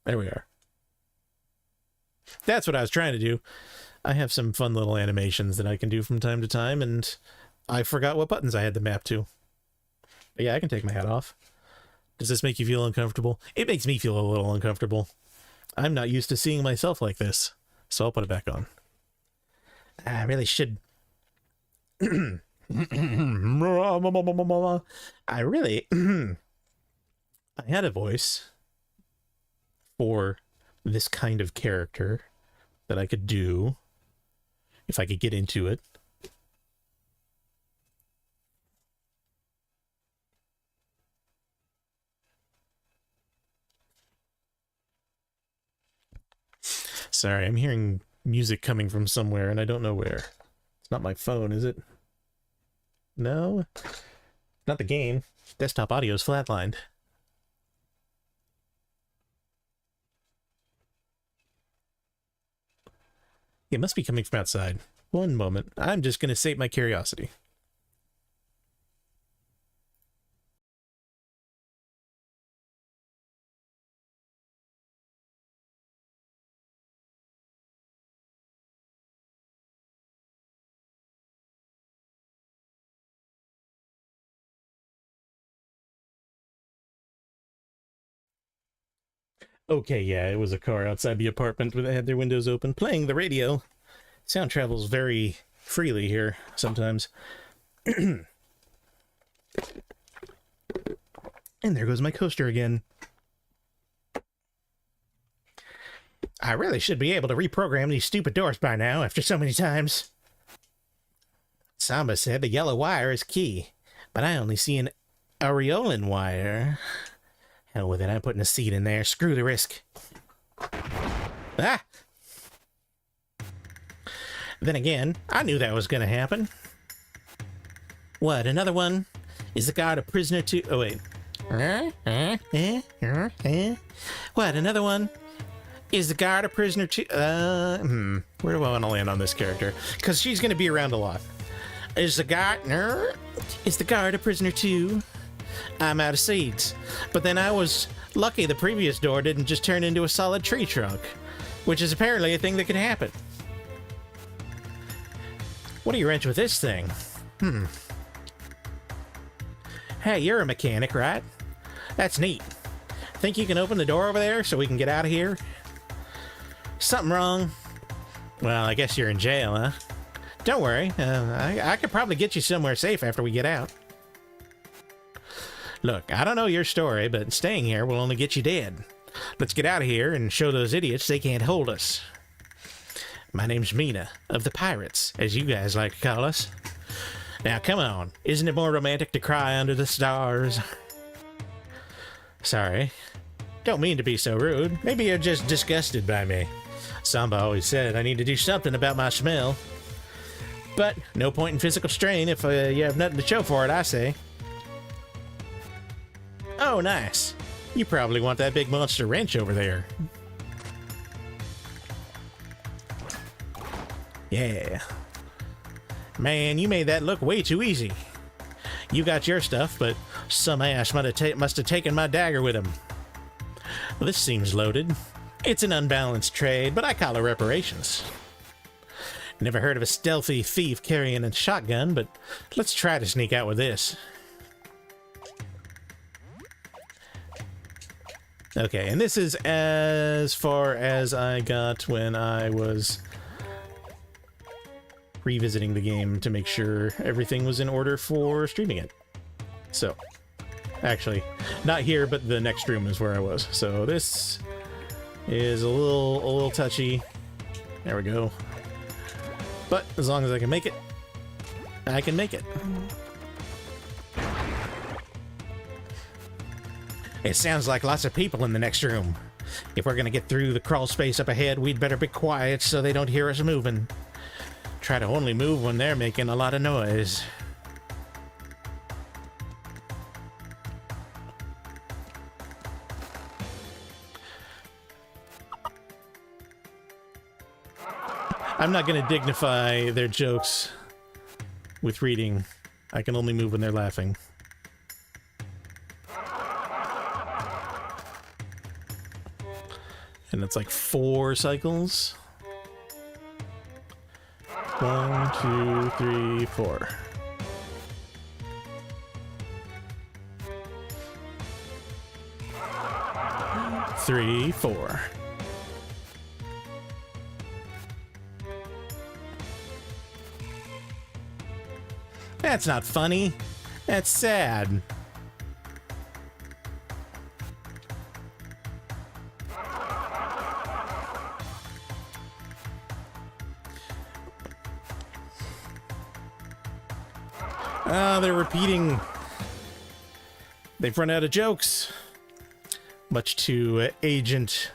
There we are. That's what I was trying to do. I have some fun little animations that I can do from time to time, and I forgot what buttons I had to map to. But yeah, I can take my hat off. Does this make you feel uncomfortable? It makes me feel a little uncomfortable. I'm not used to seeing myself like this, so I'll put it back on. I really should... I really... I had a voice for this kind of character that I could do if I could get into it. Sorry, I'm hearing music coming from somewhere and I don't know where. It's not my phone, is it? No? Not the game. Desktop audio is flatlined. It must be coming from outside. One moment. I'm just going to sate my curiosity. Okay, yeah, it was a car outside the apartment that had their windows open, playing the radio. Sound travels very freely here, sometimes. And there goes my coaster again. I really should be able to reprogram these stupid doors by now, after so many times. Samba said the yellow wire is key, but I only see an aureolin wire. Hell with it, I'm putting a seed in there. Screw the risk. Ah! Then again, I knew that was gonna happen. What, another one? Is the guard a prisoner too? Oh, wait. What, another one? Is the guard a prisoner too? Where do I want to land on this character? Because she's gonna be around a lot. Is the guard... Is the guard a prisoner too? I'm out of seeds. But then I was lucky the previous door didn't just turn into a solid tree trunk, which is apparently a thing that could happen. What do you wrench with this thing? Hey, you're a mechanic, right? That's neat. Think you can open the door over there so we can get out of here? Something wrong? Well, I guess you're in jail, huh? Don't worry. I could probably get you somewhere safe after we get out. Look, I don't know your story, but staying here will only get you dead. Let's get out of here and show those idiots they can't hold us. My name's Mina, of the Pirates, as you guys like to call us. Now, come on. Isn't it more romantic to cry under the stars? Sorry. Don't mean to be so rude. Maybe you're just disgusted by me. Samba always said I need to do something about my smell. But no point in physical strain if you have nothing to show for it, I say. Oh, nice. You probably want that big monster wrench over there. Yeah. Man, you made that look way too easy. You got your stuff, but some ass must have taken my dagger with him. Well, this seems loaded. It's an unbalanced trade, but I call it reparations. Never heard of a stealthy thief carrying a shotgun, but let's try to sneak out with this. Okay, and this is as far as I got when I was revisiting the game to make sure everything was in order for streaming it. So, actually, not here, but the next room is where I was. So this is a little touchy. There we go. But as long as I can make it, I can make it. It sounds like lots of people in the next room. If we're gonna get through the crawl space up ahead, we'd better be quiet so they don't hear us moving. Try to only move when they're making a lot of noise. I'm not gonna dignify their jokes with reading. I can only move when they're laughing. And it's like 4 cycles. 1, 2, 3, 4. 3, 4. That's not funny. That's sad. Ah, they're repeating. They've run out of jokes. Much to Agent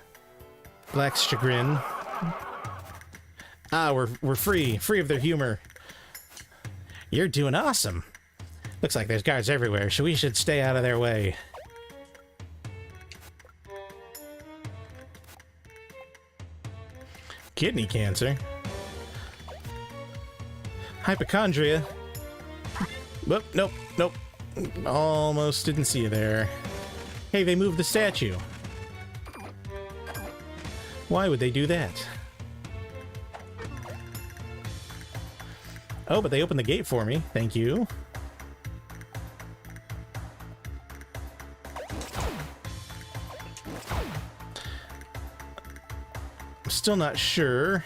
Black's chagrin. Ah, we're free of their humor. You're doing awesome. Looks like there's guards everywhere, so we should stay out of their way. Kidney cancer. Hypochondria. Nope, nope, nope. Almost didn't see you there. Hey, they moved the statue. Why would they do that? Oh, but they opened the gate for me. Thank you. I'm still not sure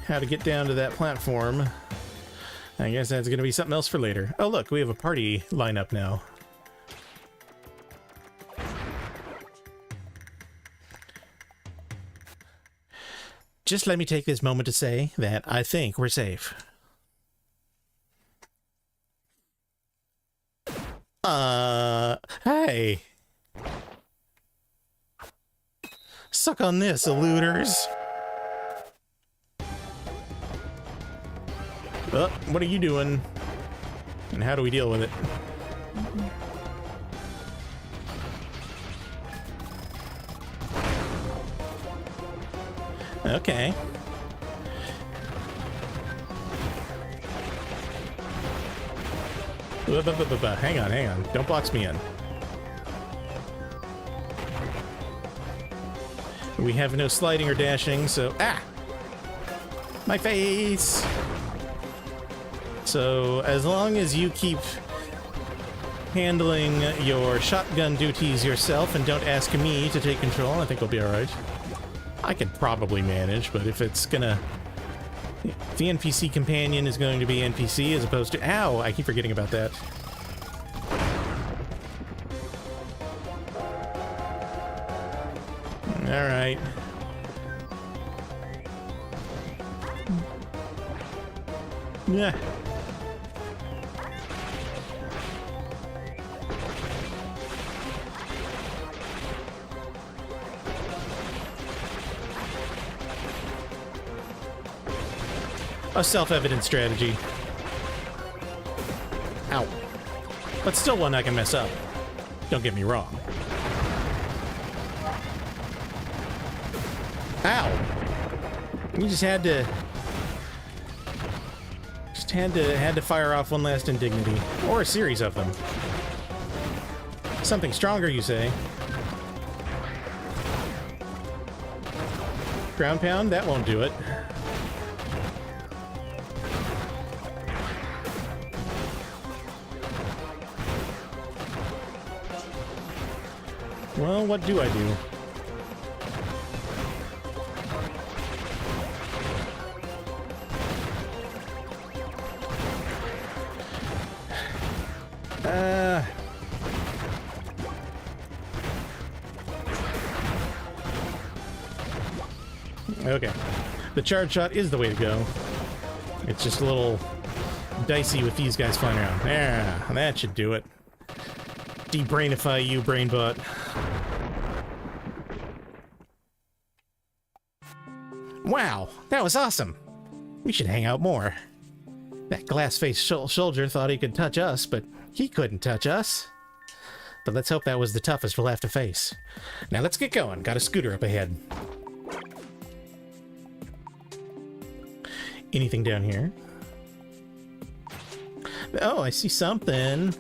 how to get down to that platform. I guess that's going to be something else for later. Oh, look, we have a party lineup now. Just let me take this moment to say that I think we're safe. Hey. Suck on this, looters. Oh, what are you doing? And how do we deal with it? Okay. Hang on, hang on. Don't box me in. We have no sliding or dashing, so... Ah! My face! So, as long as you keep handling your shotgun duties yourself and don't ask me to take control, I think we'll be alright. I could probably manage, but if it's gonna... If the NPC companion is going to be NPC as opposed to... Ow! I keep forgetting about that. Alright. Yeah. A self-evident strategy. Ow. But still one I can mess up. Don't get me wrong. Ow! You just had to... had to fire off one last indignity. Or a series of them. Something stronger, you say? Ground pound? That won't do it. Well, what do I do? Okay. The charge shot is the way to go. It's just a little dicey with these guys flying around. Yeah, that should do it. De-brainify you, brainbot. Wow, that was awesome. We should hang out more. That glass-faced soldier thought he could touch us, but he couldn't touch us. But let's hope that was the toughest we'll have to face. Now let's get going. Got a scooter up ahead. Anything down here? Oh, I see something.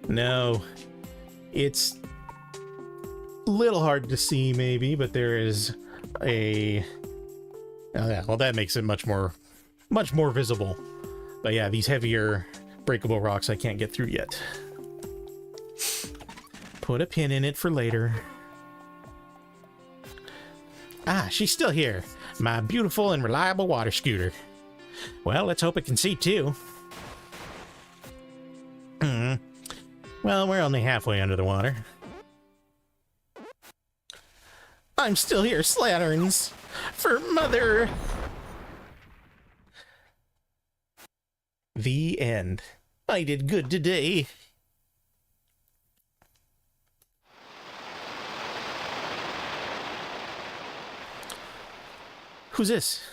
No. It's a little hard to see, maybe, but there is a... Oh, yeah, well, that makes it much more visible. But yeah, these heavier breakable rocks I can't get through yet. Put a pin in it for later. Ah, she's still here. My beautiful and reliable water scooter. Well, let's hope it can see too. Well, we're only halfway under the water. I'm still here, Slatterns. For Mother. The end. I did good today. Who's this?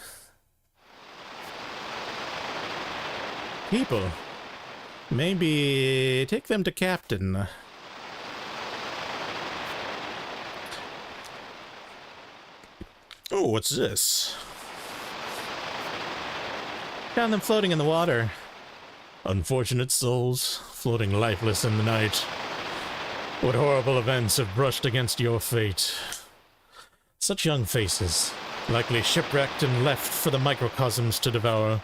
People. Maybe take them to Captain. Oh, what's this? Found them floating in the water. Unfortunate souls, floating lifeless in the night. What horrible events have brushed against your fate? Such young faces, likely shipwrecked and left for the microcosms to devour.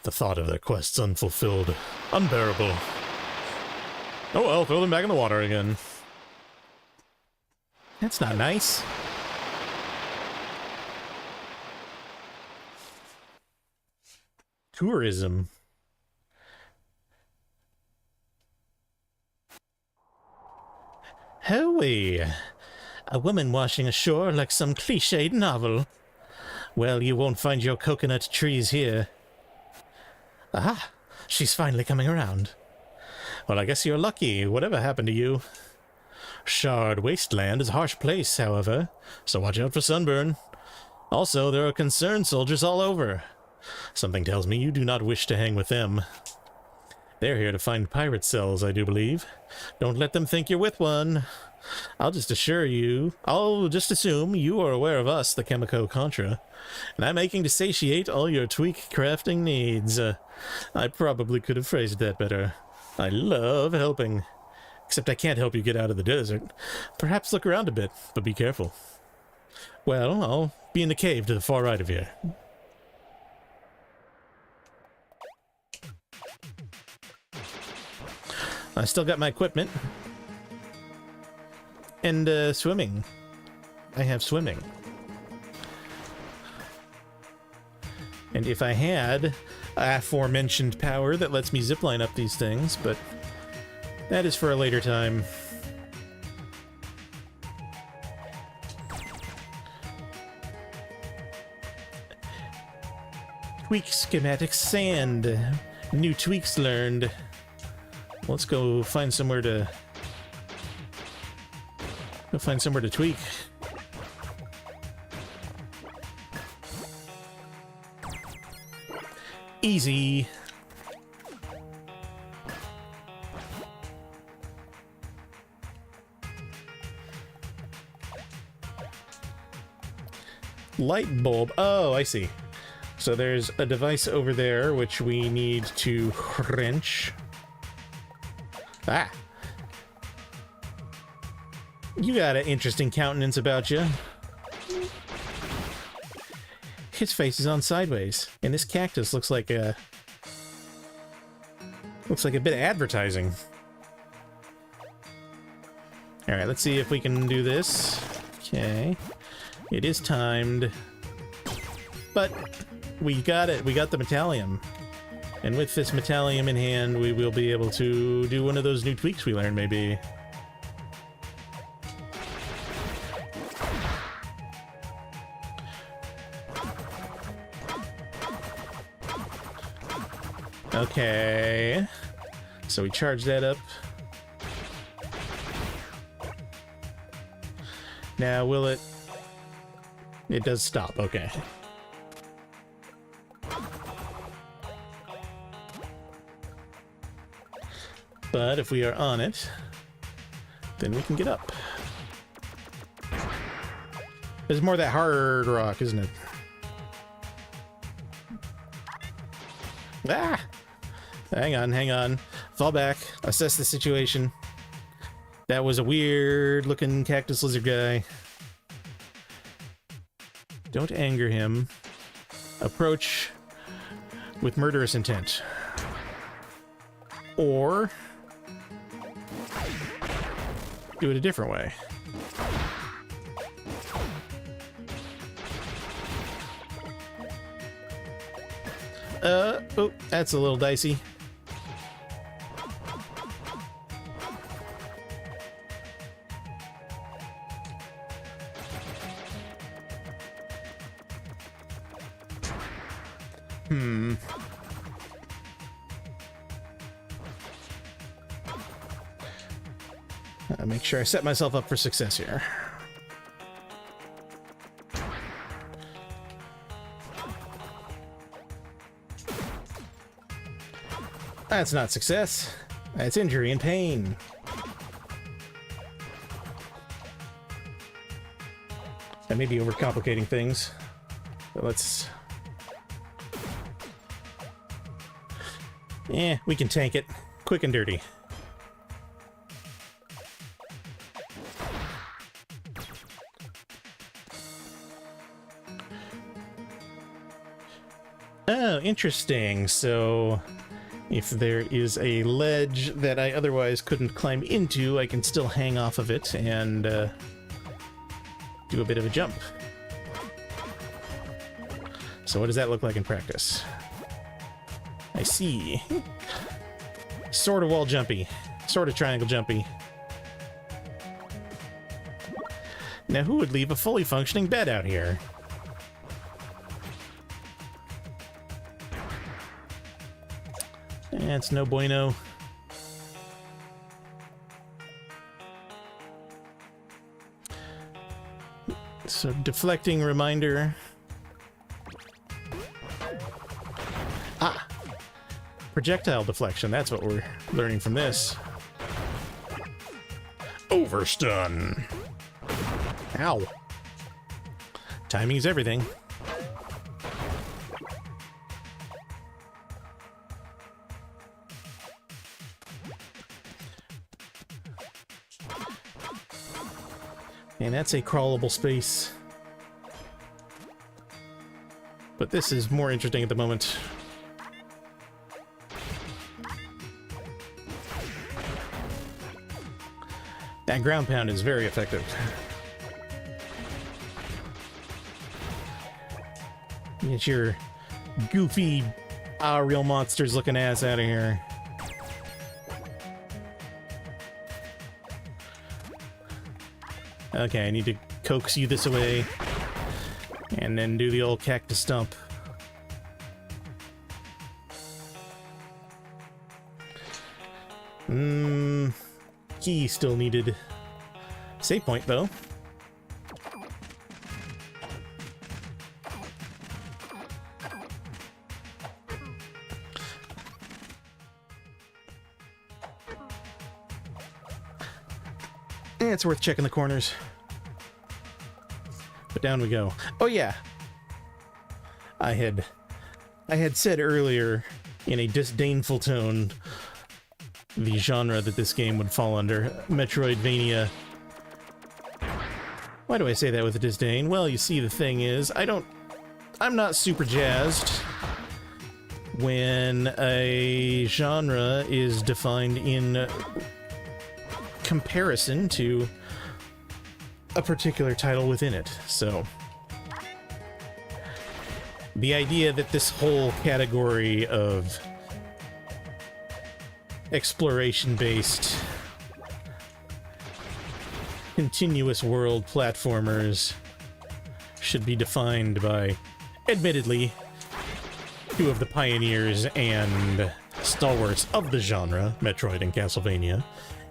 The thought of their quests unfulfilled. Unbearable. Oh well, throw them back in the water again. That's not nice. Tourism. Hoey! A woman washing ashore like some cliched novel. Well, you won't find your coconut trees here. Aha! She's finally coming around. Well, I guess you're lucky. Whatever happened to you? Shard Wasteland is a harsh place, however, so watch out for sunburn. Also, there are concerned soldiers all over. Something tells me you do not wish to hang with them. They're here to find pirate cells, I do believe. Don't let them think you're with one. I'll just assume you are aware of us, the Chemico Contra, and I'm aching to satiate all your tweak crafting needs. I probably could have phrased that better. I love helping. Except I can't help you get out of the desert. Perhaps look around a bit, but be careful. Well, I'll be in the cave to the far right of here. I still got my equipment. And, swimming. I have swimming. And if I had aforementioned power that lets me zipline up these things, but that is for a later time. Tweak schematics sand. New tweaks learned. Let's go find somewhere to... tweak. Easy. Light bulb. Oh, I see. So there's a device over there which we need to wrench. Ah. You got an interesting countenance about you. His face is on sideways, and this cactus looks like a bit of advertising. All right, let's see if we can do this. Okay, it is timed, but we got it. We got the metallium, and with this metallium in hand, we will be able to do one of those new tweaks we learned, maybe. Okay, so we charge that up. Now, will it... It does stop, okay. But if we are on it, then we can get up. There's more of that hard rock, isn't it? Ah! Hang on, hang on. Fall back. Assess the situation. That was a weird-looking cactus lizard guy. Don't anger him. Approach with murderous intent. do it a different way. Oh, that's a little dicey. Make sure I set myself up for success here. That's not success. That's injury and pain. I may be overcomplicating things, but let's... Yeah, we can tank it. Quick and dirty. Oh, interesting. So, if there is a ledge that I otherwise couldn't climb into, I can still hang off of it and do a bit of a jump. So what does that look like in practice? I see. Sort of wall jumpy. Sort of triangle jumpy. Now who would leave a fully functioning bed out here? It's no bueno. So, deflecting reminder. Ah! Projectile deflection, that's what we're learning from this. Overstun! Ow! Timing is everything. And that's a crawlable space. But this is more interesting at the moment. That ground pound is very effective. Get your goofy, real monsters looking ass out of here. Okay, I need to coax you this away, and then do the old cactus stump. Key still needed. Save point, though. It's worth checking the corners. But down we go. Oh yeah. I had said earlier in a disdainful tone the genre that this game would fall under, Metroidvania. Why do I say that with a disdain? Well, you see, the thing is, I'm not super jazzed when a genre is defined in comparison to a particular title within it. So the idea that this whole category of exploration-based continuous world platformers should be defined by, admittedly, two of the pioneers and stalwarts of the genre, Metroid and Castlevania.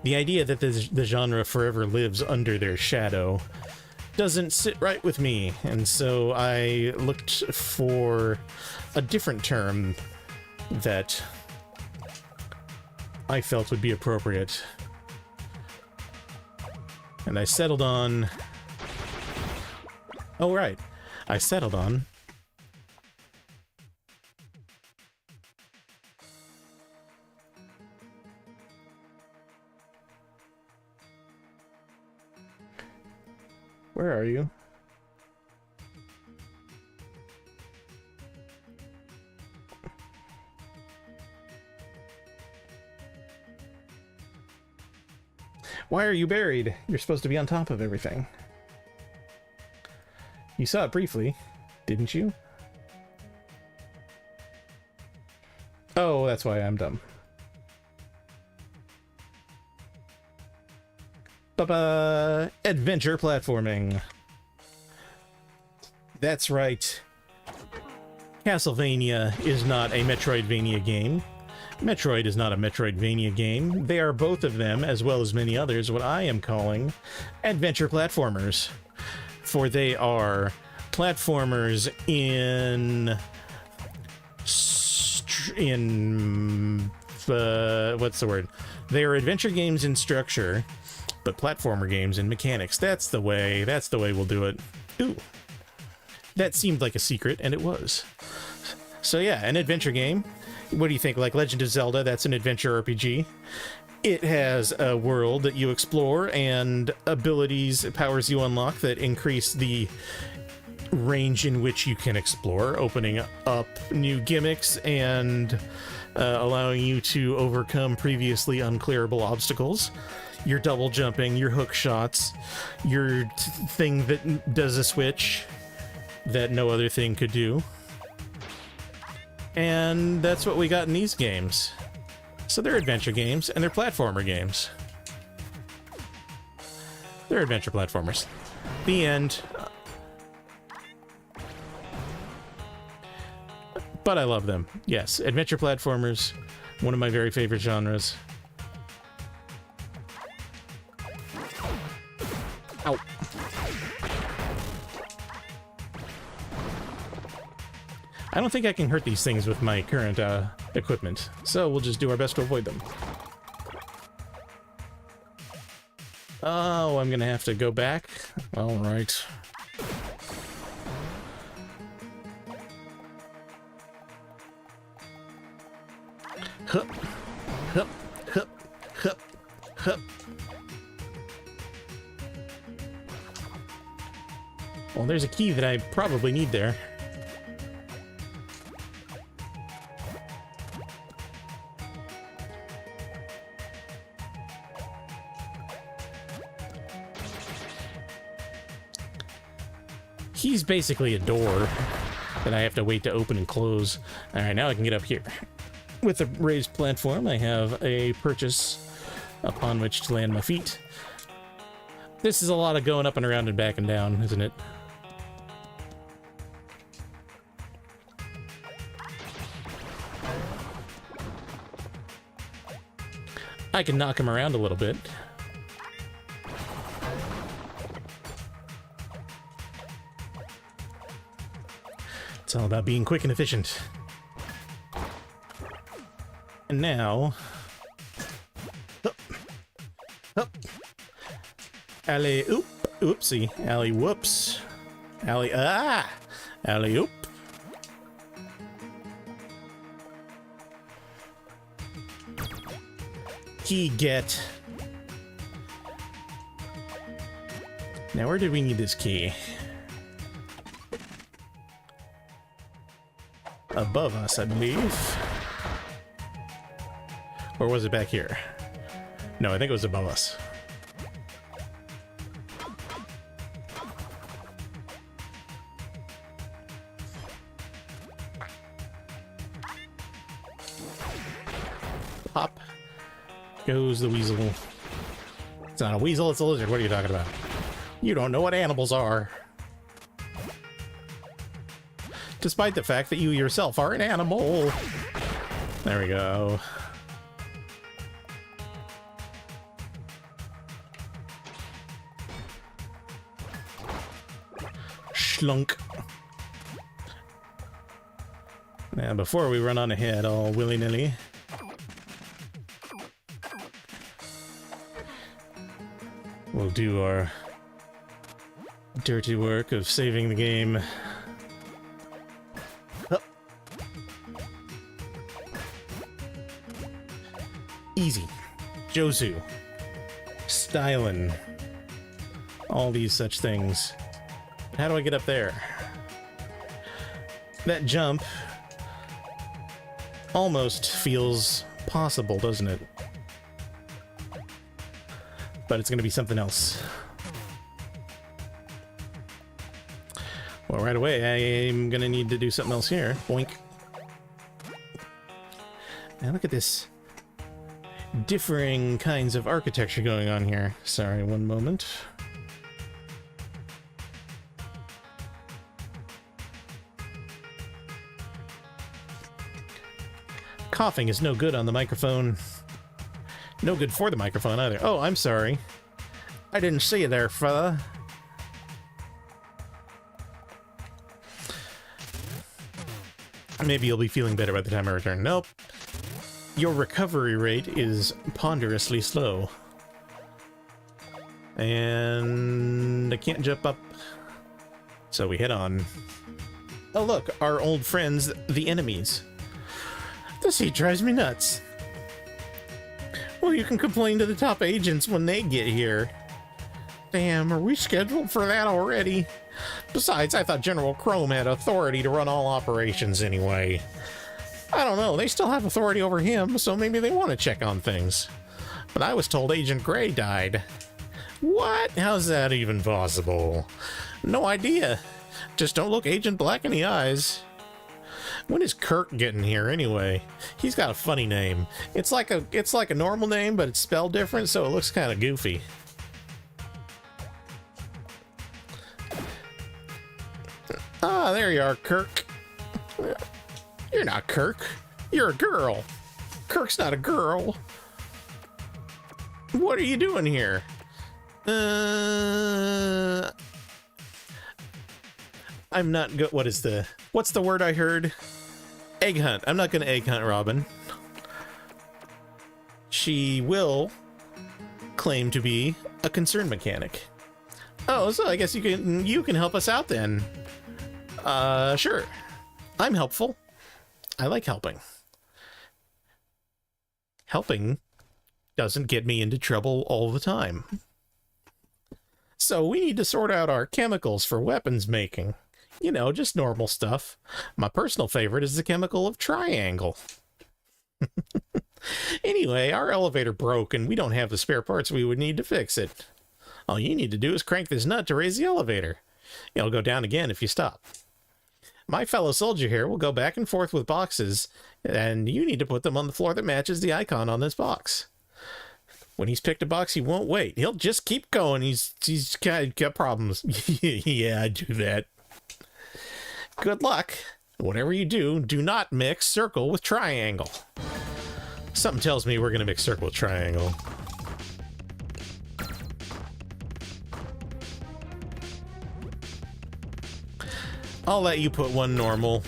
The idea that the genre forever lives under their shadow doesn't sit right with me, and so I looked for a different term that I felt would be appropriate. And I settled on... Oh, right. I settled on... Where are you? Why are you buried? You're supposed to be on top of everything. You saw it briefly, didn't you? Oh, that's why I'm dumb. Ba-ba! Adventure platforming. That's right. Castlevania is not a Metroidvania game. Metroid is not a Metroidvania game. They are both of them, as well as many others, what I am calling adventure platformers. For they are platformers what's the word? They are adventure games in structure, but platformer games in mechanics. That's the way we'll do it. Ooh. That seemed like a secret, and it was. So yeah, an adventure game. What do you think? Like Legend of Zelda, that's an adventure RPG. It has a world that you explore and abilities, powers you unlock that increase the range in which you can explore, opening up new gimmicks and allowing you to overcome previously unclearable obstacles. Your double jumping, your hook shots, your thing that does a switch that no other thing could do. And that's what we got in these games. So they're adventure games, and they're platformer games. They're adventure platformers. The end. But I love them. Yes, adventure platformers, one of my very favorite genres. Ow. I don't think I can hurt these things with my current equipment, so we'll just do our best to avoid them. Oh, I'm gonna have to go back? Alright. Hup, hup, hup, hup, hup. Well, there's a key that I probably need there. He's basically a door that I have to wait to open and close. Alright, now I can get up here. With a raised platform, I have a purchase upon which to land my feet. This is a lot of going up and around and back and down, isn't it? I can knock him around a little bit. It's all about being quick and efficient. And now... Hup. Hup. Alley-oop. Oopsie. Alley-whoops. Alley-ah! Alley-oop. Key get. Now, where did we need this key? Above us, I believe. Or was it back here? No, I think it was above us. Pop. Goes the weasel. It's not a weasel, it's a lizard. What are you talking about? You don't know what animals are. Despite the fact that you yourself are an animal. There we go. Schlunk. Now, before we run on ahead all willy-nilly, we'll do our dirty work of saving the game. Hup. Easy. Josu. Stylin'. All these such things. How do I get up there? That jump almost feels possible, doesn't it? but it's going to be something else. Well, right away, I'm going to need to do something else here. Boink. Now look at this differing kinds of architecture going on here. Sorry, one moment. Coughing is no good on the microphone. No good for the microphone either. Oh, I'm sorry. I didn't see you there, fella. Maybe you'll be feeling better by the time I return. Nope. Your recovery rate is ponderously slow. And I can't jump up. So we head on. Oh look, our old friends, the enemies. This heat drives me nuts. Well, you can complain to the top agents when they get here. Damn, are we scheduled for that already? Besides, I thought General Chrome had authority to run all operations anyway. I don't know, they still have authority over him, so maybe they want to check on things. But I was told Agent Gray died. What? How's that even possible? No idea. Just don't look Agent Black in the eyes. When is Kirk getting here anyway? He's got a funny name. It's like a normal name, but it's spelled different, so it looks kind of goofy. Ah, there you are, Kirk. You're not Kirk. You're a girl. Kirk's not a girl. What are you doing here? I'm not good. What's the word I heard? Egg hunt. I'm not going to egg hunt Robin. She will claim to be a concern mechanic. Oh, so I guess you can help us out then. Sure. I'm helpful. I like helping. Helping doesn't get me into trouble all the time. So we need to sort out our chemicals for weapons making. You know, just normal stuff. My personal favorite is the chemical of triangle. Anyway, our elevator broke and we don't have the spare parts we would need to fix it. All you need to do is crank this nut to raise the elevator. It'll go down again if you stop. My fellow soldier here will go back and forth with boxes, and you need to put them on the floor that matches the icon on this box. When he's picked a box, he won't wait. He'll just keep going. He's got problems. Yeah, I do that. Good luck. Whatever you do, do not mix circle with triangle. Something tells me we're going to mix circle with triangle. I'll let you put one normal.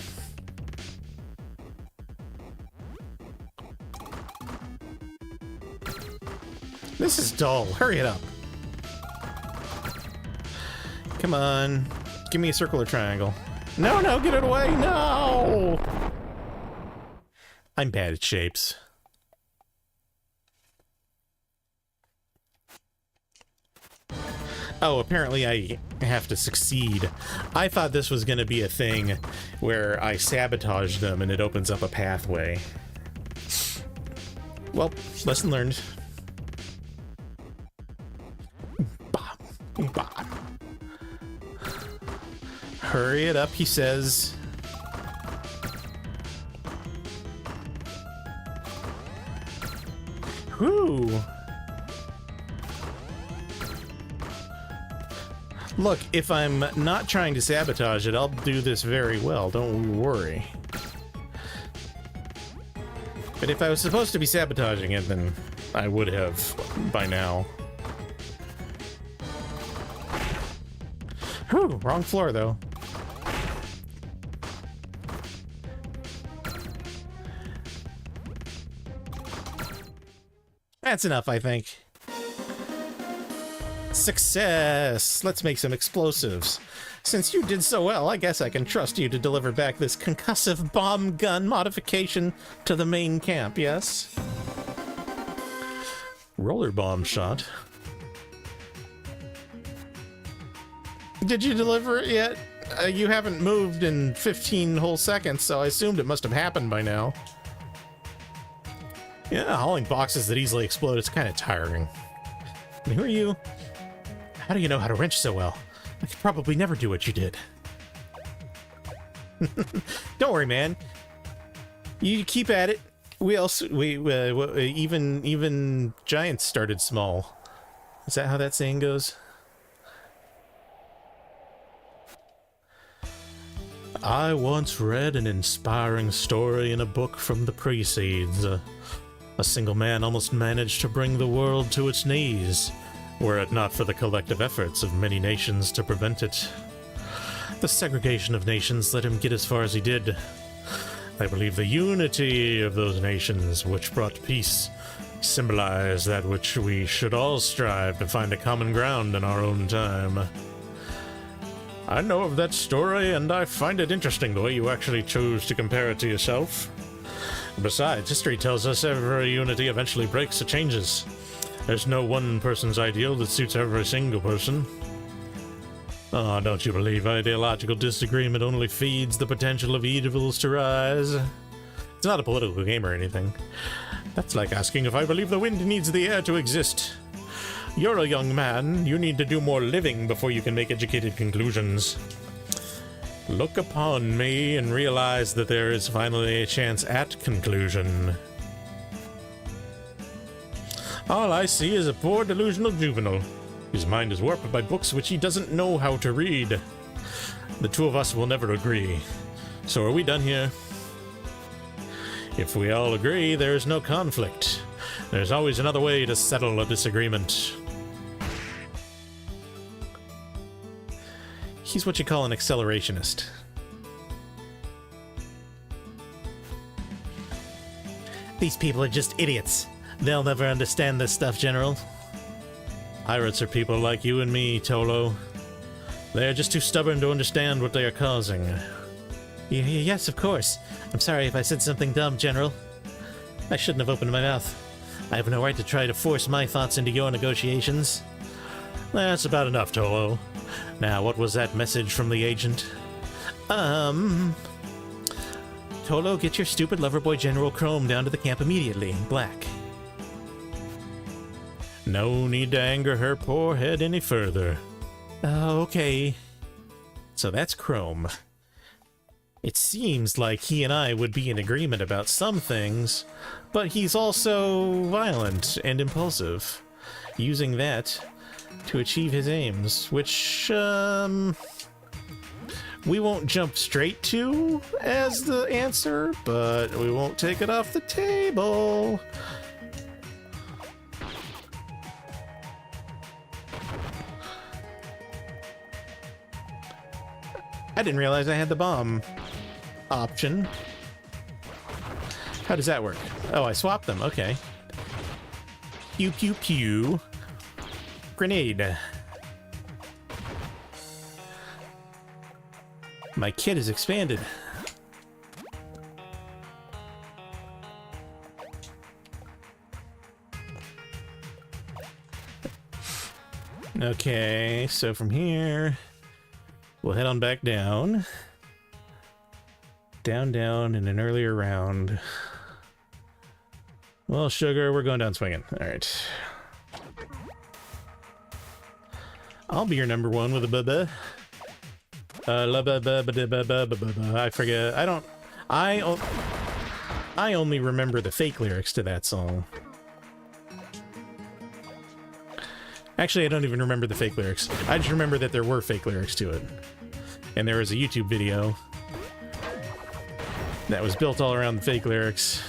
This is dull. Hurry it up. Come on. Give me a circle or triangle. No, no, get it away. No! I'm bad at shapes. Oh, apparently I have to succeed. I thought this was going to be a thing where I sabotage them and it opens up a pathway. Well, lesson learned. Bop, bop. Hurry it up, he says. Whew. Look, if I'm not trying to sabotage it, I'll do this very well, don't worry. But if I was supposed to be sabotaging it, then I would have by now. Whew, wrong floor though. That's enough, I think. Success! Let's make some explosives. Since you did so well, I guess I can trust you to deliver back this concussive bomb gun modification to the main camp, yes? Roller bomb shot. Did you deliver it yet? You haven't moved in 15 whole seconds, so I assumed it must have happened by now. Yeah, hauling boxes that easily explode is kind of tiring. And who are you? How do you know how to wrench so well? I could probably never do what you did. Don't worry, man. You keep at it. Even giants started small. Is that how that saying goes? I once read an inspiring story in a book from the Preceds. A single man almost managed to bring the world to its knees, were it not for the collective efforts of many nations to prevent it. The segregation of nations let him get as far as he did. I believe the unity of those nations, which brought peace, symbolize that which we should all strive to find a common ground in our own time. I know of that story, and I find it interesting the way you actually chose to compare it to yourself. Besides, history tells us every unity eventually breaks or changes. There's no one person's ideal that suits every single person. Oh, don't you believe ideological disagreement only feeds the potential of evils to rise? It's not a political game or anything. That's like asking if I believe the wind needs the air to exist. You're a young man. You need to do more living before you can make educated conclusions. Look upon me and realize that there is finally a chance at conclusion. All I see is a poor delusional juvenile. His mind is warped by books which he doesn't know how to read. The two of us will never agree. So are we done here? If we all agree, there is no conflict. There's always another way to settle a disagreement. He's what you call an accelerationist. These people are just idiots. They'll never understand this stuff, General. Pirates are people like you and me, Tolo. They're just too stubborn to understand what they are causing. Yes, of course. I'm sorry if I said something dumb, General. I shouldn't have opened my mouth. I have no right to try to force my thoughts into your negotiations. That's about enough, Tolo. Now, what was that message from the agent? Tolo, get your stupid loverboy General Chrome down to the camp immediately. Black. No need to anger her poor head any further. Okay. So that's Chrome. It seems like he and I would be in agreement about some things, but he's also violent and impulsive, using that to achieve his aims, which, we won't jump straight to as the answer, but we won't take it off the table. I didn't realize I had the bomb option. How does that work? Oh, I swapped them. Okay. Pew, pew, pew. Grenade. My kit is expanded. Okay, so from here, we'll head on back down. Down, in an earlier round. Well, sugar, we're going down swinging. Alright. I'll be your number one with a bubba. I forget. I only remember the fake lyrics to that song. Actually, I don't even remember the fake lyrics. I just remember that there were fake lyrics to it. And there was a YouTube video that was built all around the fake lyrics.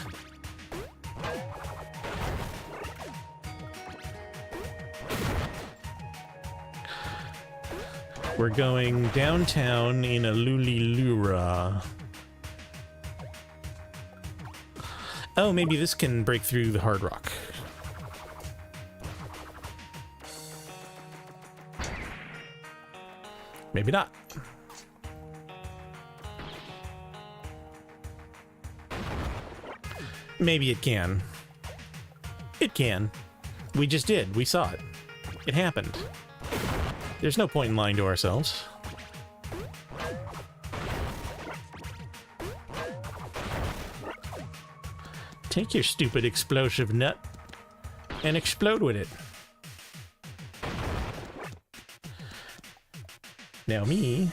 We're going downtown in a Lulilura. Oh, maybe this can break through the hard rock. Maybe not. Maybe it can. It can. We just did. We saw it. It happened. There's no point in lying to ourselves. Take your stupid explosive nut and explode with it. Now me.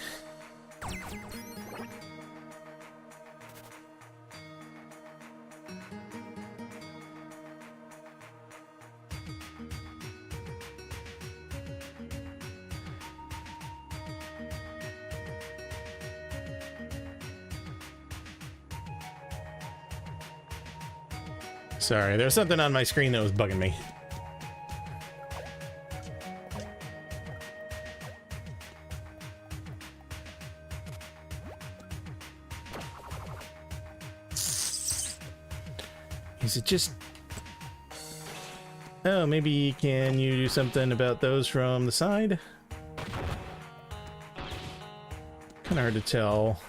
Sorry, there was something on my screen that was bugging me. Is it just... Oh, maybe can you do something about those from the side? Kind of hard to tell.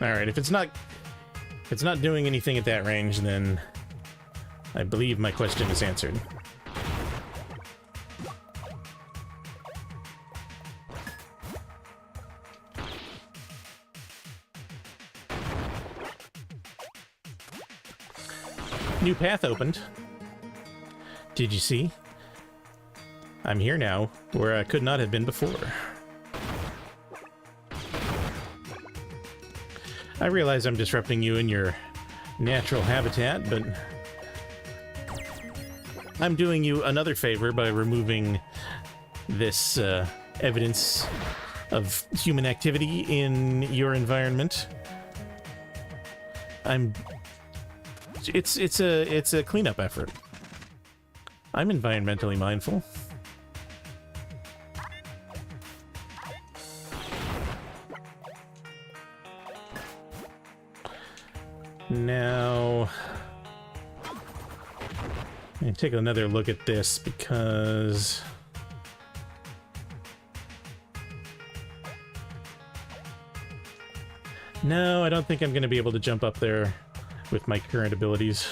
Alright, if it's not doing anything at that range, then I believe my question is answered. New path opened. Did you see? I'm here now, where I could not have been before. I realize I'm disrupting you in your natural habitat, but I'm doing you another favor by removing this evidence of human activity in your environment. It's a cleanup effort. I'm environmentally mindful. Now, let me take another look at this because no, I don't think I'm going to be able to jump up there with my current abilities.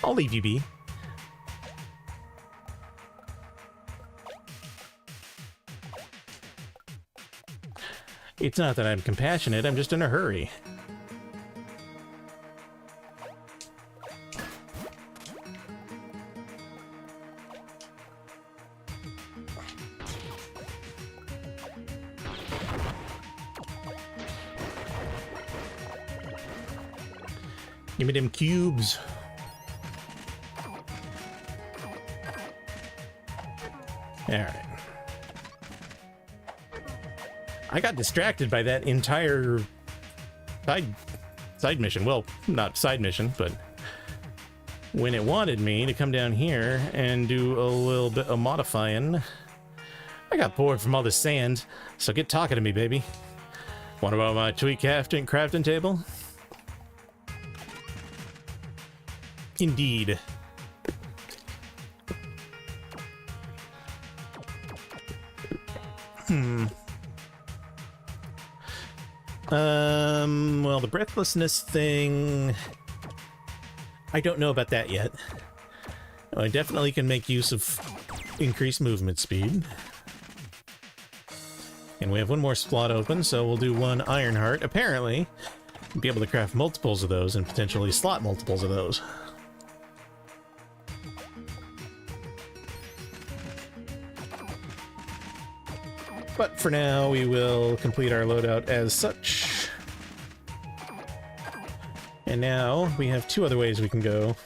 I'll leave you be. It's not that I'm compassionate, I'm just in a hurry. Give me them cubes. Alright. I got distracted by that entire side mission. Well, not side mission, but when it wanted me to come down here and do a little bit of modifying, I got bored from all this sand, so get talking to me, baby. Want about my tweak crafting table? Indeed. Well, the breathlessness thing, I don't know about that yet. I definitely can make use of increased movement speed. And we have one more slot open, so we'll do one iron heart. Apparently, we'll be able to craft multiples of those and potentially slot multiples of those. But for now, we will complete our loadout as such. And now, we have two other ways we can go.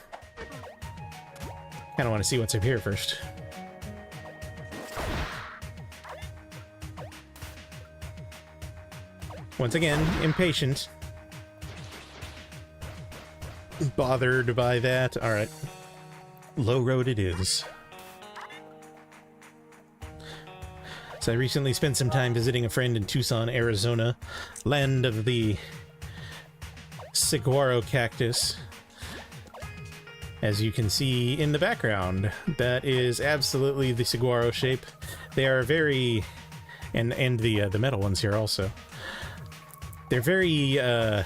Kinda want to see what's up here first. Once again, impatient. Bothered by that. Alright. Low road it is. So I recently spent some time visiting a friend in Tucson, Arizona, land of the saguaro cactus. As you can see in the background, that is absolutely the saguaro shape. They are very, and the metal ones here also. They're very, they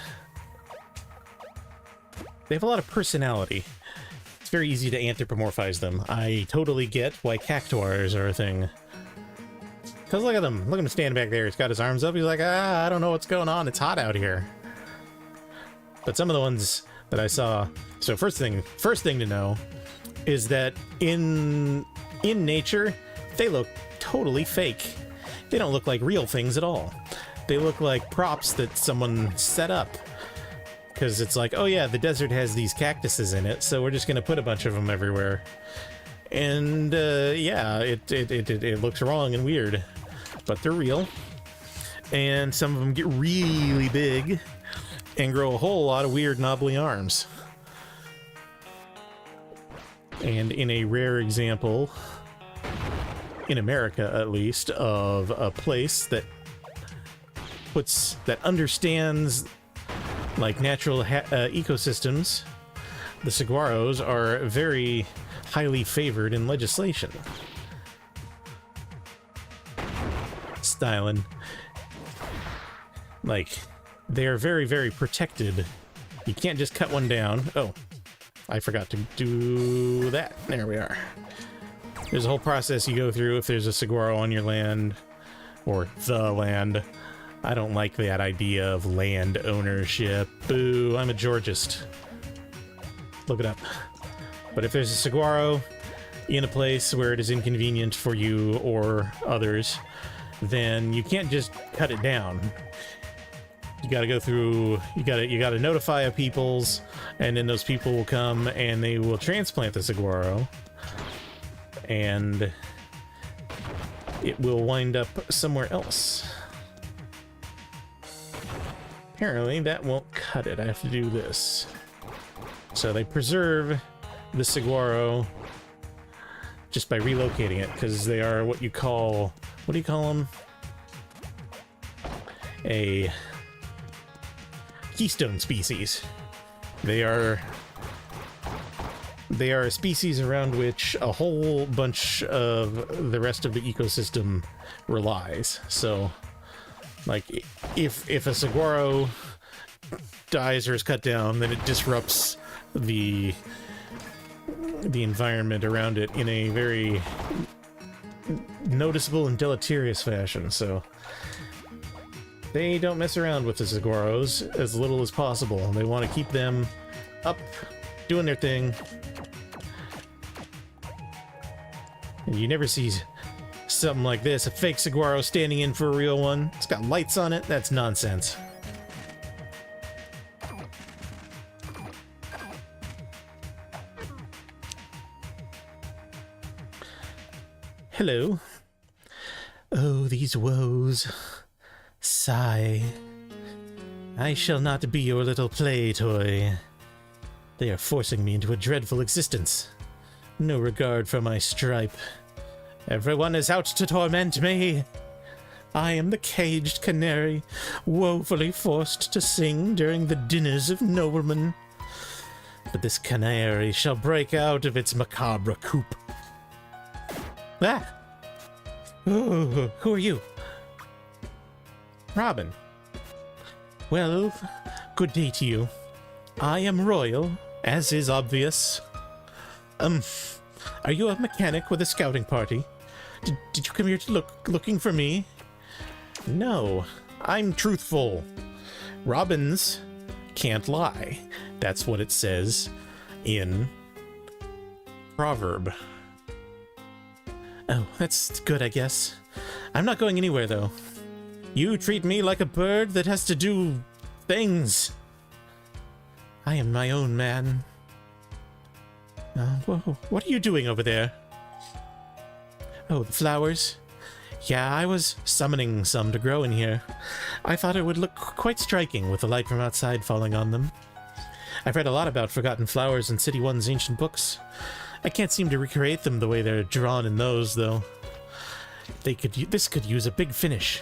have a lot of personality. It's very easy to anthropomorphize them. I totally get why cactuars are a thing. Because look at him. Look at him standing back there. He's got his arms up. He's like, I don't know what's going on. It's hot out here. But some of the ones that I saw. So first thing to know is that in nature, they look totally fake. They don't look like real things at all. They look like props that someone set up. Because it's like, oh yeah, the desert has these cactuses in it, so we're just going to put a bunch of them everywhere. And yeah, it looks wrong and weird. But they're real. And some of them get really big and grow a whole lot of weird knobbly arms. And in a rare example, in America at least, of a place that understands like natural ecosystems, the saguaros are very highly favored in legislation. Styling. Like, they are very, very protected. You can't just cut one down. Oh, I forgot to do that. There we are. There's a whole process you go through if there's a saguaro on your land, or the land. I don't like that idea of land ownership. Boo, I'm a Georgist. Look it up. But if there's a saguaro in a place where it is inconvenient for you or others, then you can't just cut it down. You gotta go through, you gotta notify a peoples, and then those people will come and they will transplant the saguaro, and it will wind up somewhere else. Apparently that won't cut it. I have to do this. So they preserve the saguaro just by relocating it, because they are what do you call them? A keystone species. They are a species around which a whole bunch of the rest of the ecosystem relies. So, like, if a saguaro dies or is cut down, then it disrupts the environment around it in a very noticeable and deleterious fashion. So they don't mess around with the saguaros as little as possible. They want to keep them up, doing their thing. And you never see something like this, a fake saguaro standing in for a real one. It's got lights on it. That's nonsense. Hello. Oh, these woes. Sigh. I shall not be your little play toy. They are forcing me into a dreadful existence. No regard for my stripe. Everyone is out to torment me. I am the caged canary, woefully forced to sing during the dinners of noblemen. But this canary shall break out of its macabre coop. Ah! Ooh, who are you? Robin. Well, good day to you. I am royal, as is obvious. Are you a mechanic with a scouting party? Did you come here to looking for me? No, I'm truthful. Robins can't lie. That's what it says in Proverb. Oh, that's good, I guess. I'm not going anywhere, though. You treat me like a bird that has to do things. I am my own man. Whoa, what are you doing over there? Oh, the flowers? Yeah, I was summoning some to grow in here. I thought it would look quite striking with the light from outside falling on them. I've read a lot about forgotten flowers in City One's ancient books. I can't seem to recreate them the way they're drawn in those, though. This could use a big finish.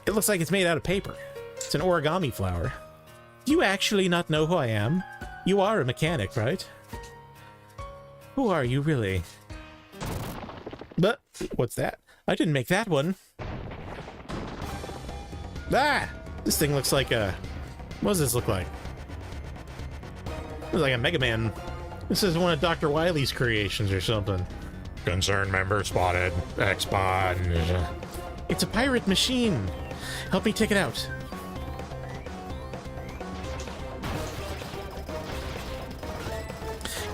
It looks like it's made out of paper. It's an origami flower. Do you actually not know who I am? You are a mechanic, right? Who are you, really? But what's that? I didn't make that one. Ah! This thing looks like a... What does this look like? It looks like a Mega Man. This is one of Dr. Wily's creations or something. Concerned member spotted. Expod. It's a pirate machine. Help me take it out.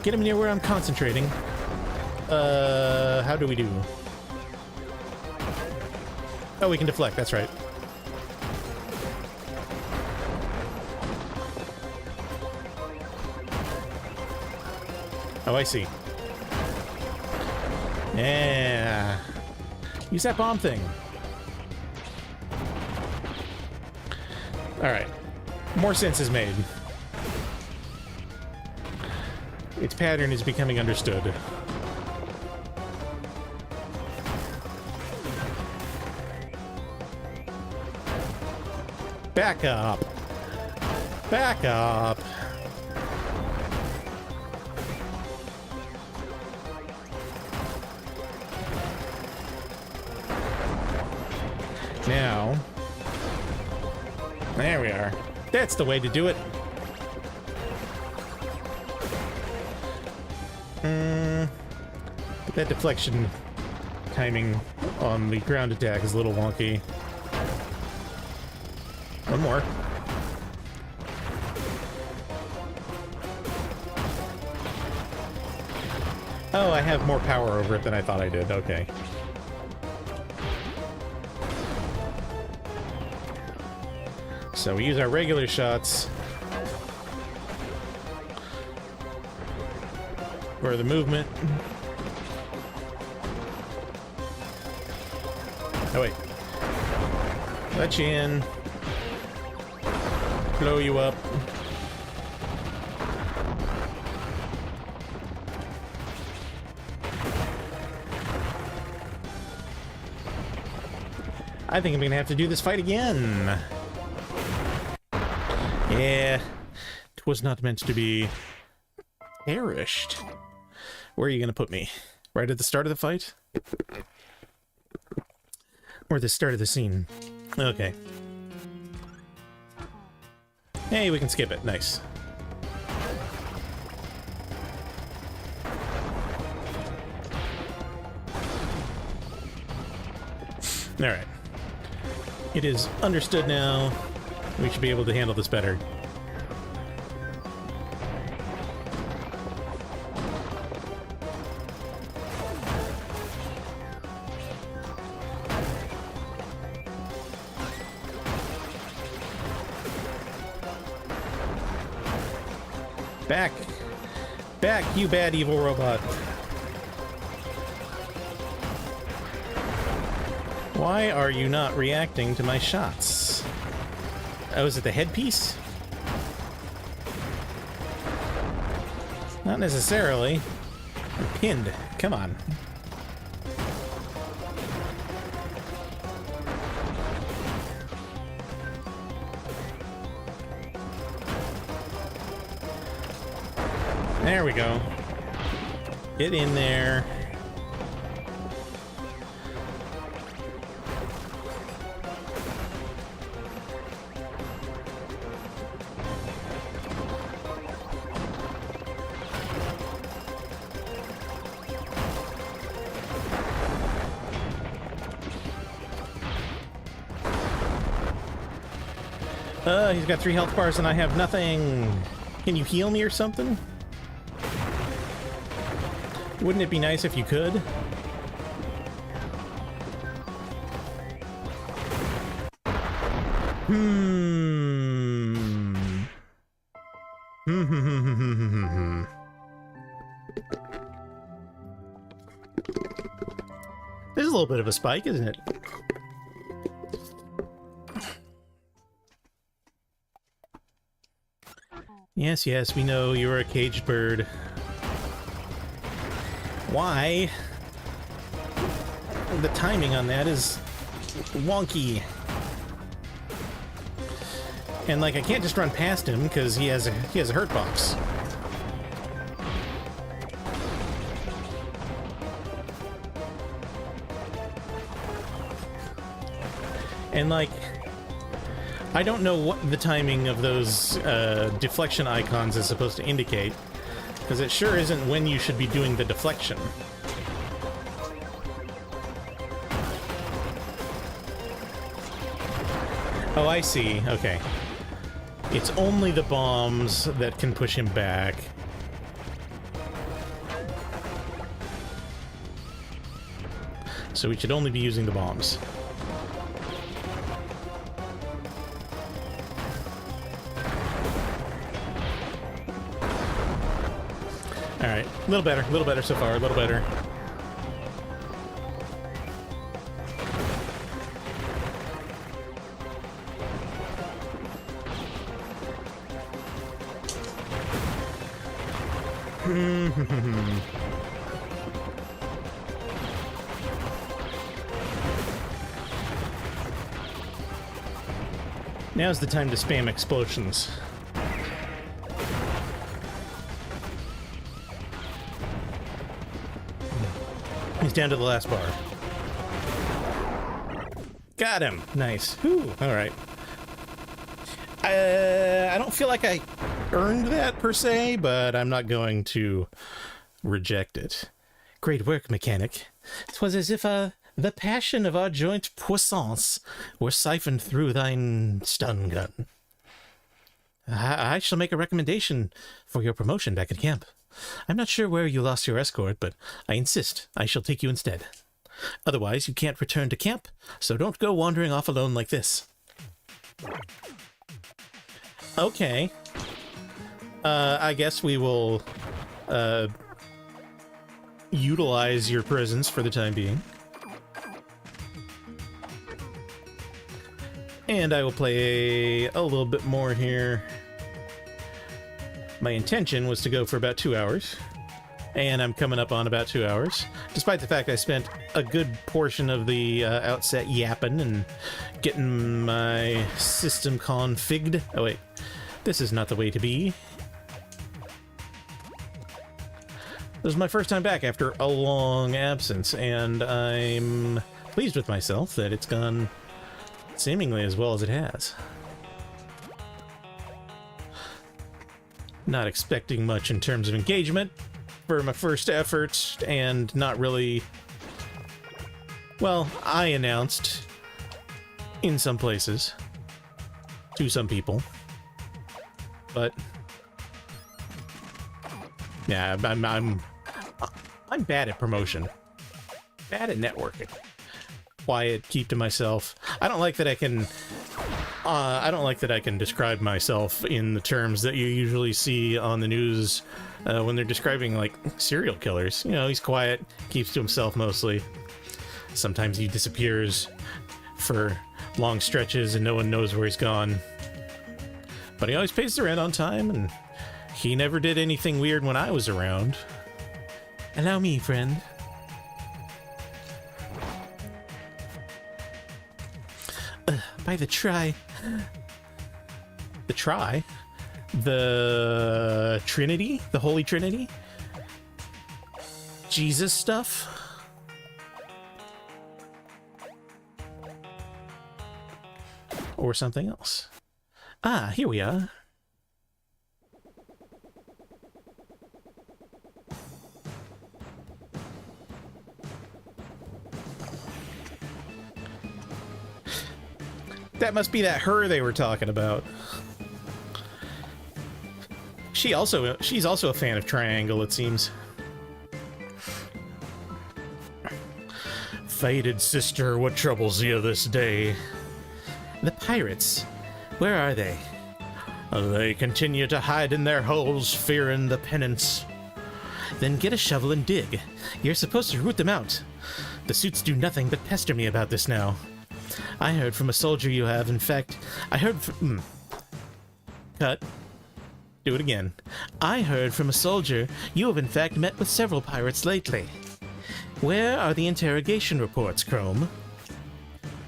Get him near where I'm concentrating. How do we do? Oh, we can deflect, that's right. Oh, I see. Yeah. Use that bomb thing. Alright. More sense is made. Its pattern is becoming understood. Back up. Back up. Now, there we are. That's the way to do it. But that deflection timing on the ground attack is a little wonky. One more. Oh, I have more power over it than I thought I did. Okay. So we use our regular shots for the movement. Oh wait. Let you in. Blow you up. I think I'm gonna have to do this fight again. Yeah, it was not meant to be perished. Where are you gonna put me? Right at the start of the fight? Or the start of the scene? Okay. Hey, we can skip it. Nice. Alright. It is understood now. We should be able to handle this better. Back! Back, you bad evil robot! Why are you not reacting to my shots? Oh, is it the headpiece? Not necessarily. I'm pinned. Come on. There we go. Get in there. He's got 3 health bars and I have nothing. Can you heal me or something? Wouldn't it be nice if you could? There's a little bit of a spike, isn't it? Yes, yes, we know you're a caged bird. Why? The timing on that is wonky. And like I can't just run past him because he has a hurt box. And like I don't know what the timing of those deflection icons is supposed to indicate, because it sure isn't when you should be doing the deflection. Oh, I see. Okay. It's only the bombs that can push him back. so we should only be using the bombs. Alright, a little better so far, a little better. Now's the time to spam explosions. He's down to the last bar. Got him! Nice. Whew. Alright. I don't feel like I earned that, per se, but I'm not going to reject it. Great work, mechanic. 'Twas as if, the passion of our joint puissance were siphoned through thine stun gun. I shall make a recommendation for your promotion back at camp. I'm not sure where you lost your escort, but I insist I shall take you instead. Otherwise, you can't return to camp, so don't go wandering off alone like this. Okay. I guess we will, utilize your presence for the time being. And I will play a little bit more here. My intention was to go for about 2 hours, and I'm coming up on about 2 hours, despite the fact I spent a good portion of the outset yapping and getting my system configured. Oh wait, this is not the way to be. This is my first time back after a long absence, and I'm pleased with myself that it's gone seemingly as well as it has. Not expecting much in terms of engagement for my first effort, and not really... Well, I announced in some places to some people, but yeah, I'm bad at promotion, bad at networking. Quiet, keep to myself. I don't like that I can describe myself in the terms that you usually see on the news when they're describing, like, serial killers. You know, he's quiet, keeps to himself mostly. Sometimes he disappears for long stretches and no one knows where he's gone. But he always pays the rent on time, and he never did anything weird when I was around. Allow me, friend. By the try. The try? The Trinity? The Holy Trinity? Jesus stuff? Or something else. Ah, here we are. That must be that her they were talking about. She's also a fan of Triangle, it seems. Faded sister, what troubles you this day? The pirates. Where are they? They continue to hide in their holes, fearing the penance. Then get a shovel and dig. You're supposed to root them out. The suits do nothing but pester me about this now. I heard from a soldier you have, in fact, I heard from... Cut. Do it again. I heard from a soldier you have in fact met with several pirates lately. Where are the interrogation reports, Chrome?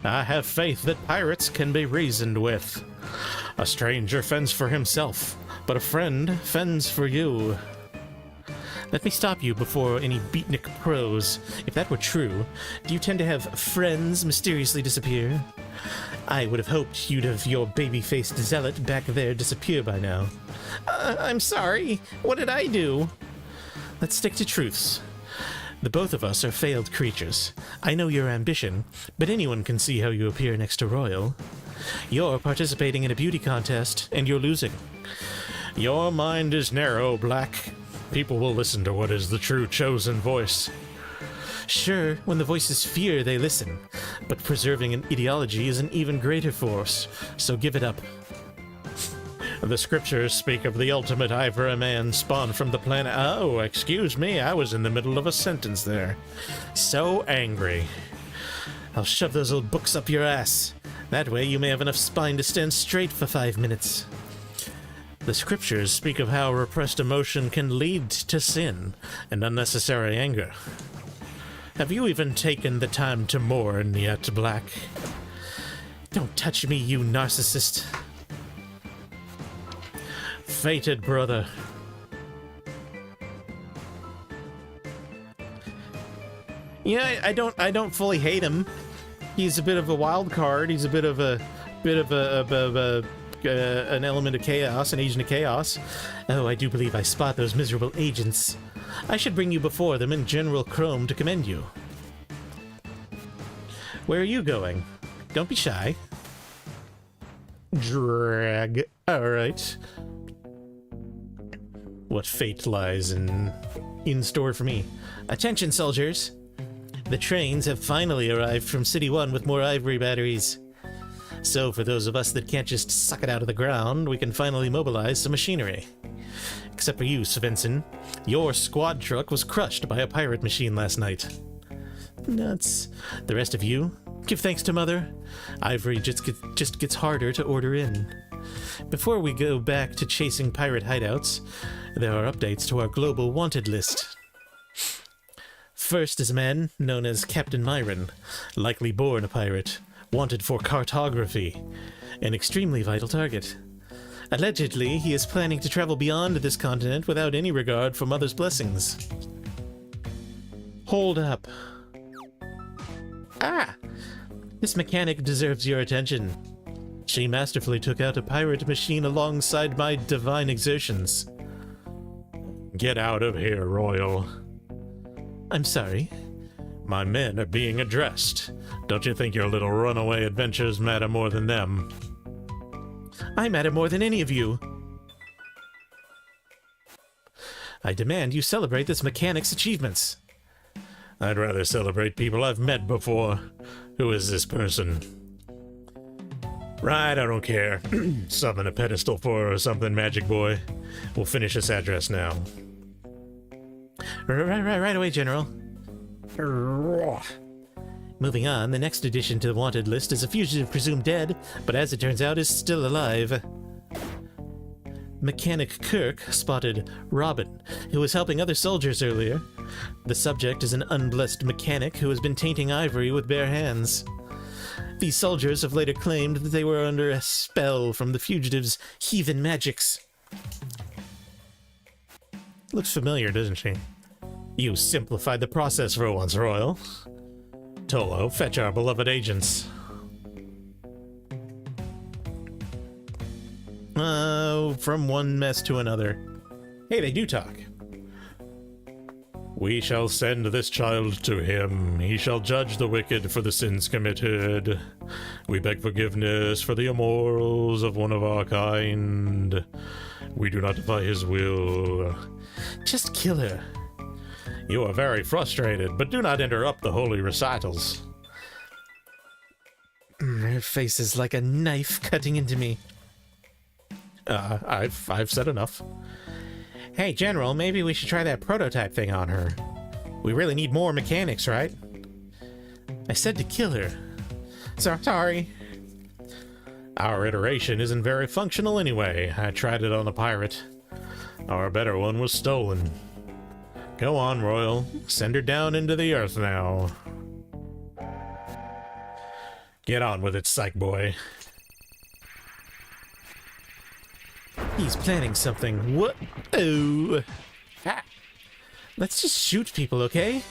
I have faith that pirates can be reasoned with. A stranger fends for himself, but a friend fends for you. Let me stop you before any beatnik prose. If that were true, do you tend to have friends mysteriously disappear? I would have hoped you'd have your baby-faced zealot back there disappear by now. I'm sorry. What did I do? Let's stick to truths. The both of us are failed creatures. I know your ambition, but anyone can see how you appear next to Royal. You're participating in a beauty contest, and you're losing. Your mind is narrow, Black. People will listen to what is the true chosen voice. Sure, when the voices fear, they listen, but preserving an ideology is an even greater force, so give it up. The scriptures speak of the ultimate eye for a man spawned from the planet. Oh, excuse me, I was in the middle of a sentence there. So angry. I'll shove those old books up your ass. That way you may have enough spine to stand straight for 5 minutes. The scriptures speak of how repressed emotion can lead to sin and unnecessary anger. Have you even taken the time to mourn yet, Black? Don't touch me, you narcissist. Fated brother. Yeah, I don't fully hate him. He's a bit of a wild card. He's a bit of an element of chaos, an agent of chaos. Oh, I do believe I spot those miserable agents. I should bring you before them in General Chrome to commend you. Where are you going? Don't be shy. Drag. Alright. What fate lies in store for me? Attention, soldiers! The trains have finally arrived from City 1 with more ivory batteries. So for those of us that can't just suck it out of the ground, we can finally mobilize some machinery. Except for you, Svensson. Your squad truck was crushed by a pirate machine last night. Nuts. The rest of you, give thanks to Mother. Ivory just gets harder to order in. Before we go back to chasing pirate hideouts, there are updates to our global wanted list. First is a man known as Captain Myron, likely born a pirate, wanted for cartography, an extremely vital target. Allegedly, he is planning to travel beyond this continent without any regard for Mother's blessings. Hold up. Ah! This mechanic deserves your attention. She masterfully took out a pirate machine alongside my divine exertions. Get out of here, Royal. I'm sorry. My men are being addressed. Don't you think your little runaway adventures matter more than them? I matter more than any of you. I demand you celebrate this mechanic's achievements. I'd rather celebrate people I've met before. Who is this person? Right, I don't care. Something a pedestal for or something, Magic Boy. We'll finish this address now. Right away, General. Moving on, the next addition to the wanted list is a fugitive presumed dead, but as it turns out is still alive. Mechanic Kirk spotted Robin, who was helping other soldiers earlier. The subject is an unblessed mechanic who has been tainting ivory with bare hands. These soldiers have later claimed that they were under a spell from the fugitive's heathen magics. Looks familiar, doesn't she? You simplified the process for once, Royal. Tolo, fetch our beloved agents. From one mess to another. Hey, they do talk. We shall send this child to him. He shall judge the wicked for the sins committed. We beg forgiveness for the immorals of one of our kind. We do not defy his will. Just kill her. You are very frustrated, but do not interrupt the holy recitals. Her face is like a knife cutting into me. I've said enough. Hey, General, maybe we should try that prototype thing on her. We really need more mechanics, right? I said to kill her. Sorry. Our iteration isn't very functional anyway. I tried it on a pirate. Our better one was stolen. Go on, Royal. Send her down into the earth now. Get on with it, psych boy. He's planning something. What? Oh. Ah. Let's just shoot people, okay?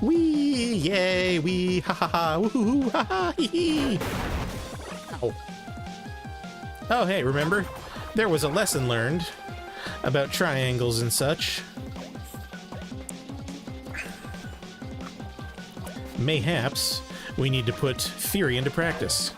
Wee! Yay! Wee! Ha ha ha! Woohoo! Ha ha! Hee hee! Ow. Oh, hey, remember? There was a lesson learned about triangles and such. Mayhaps we need to put theory into practice.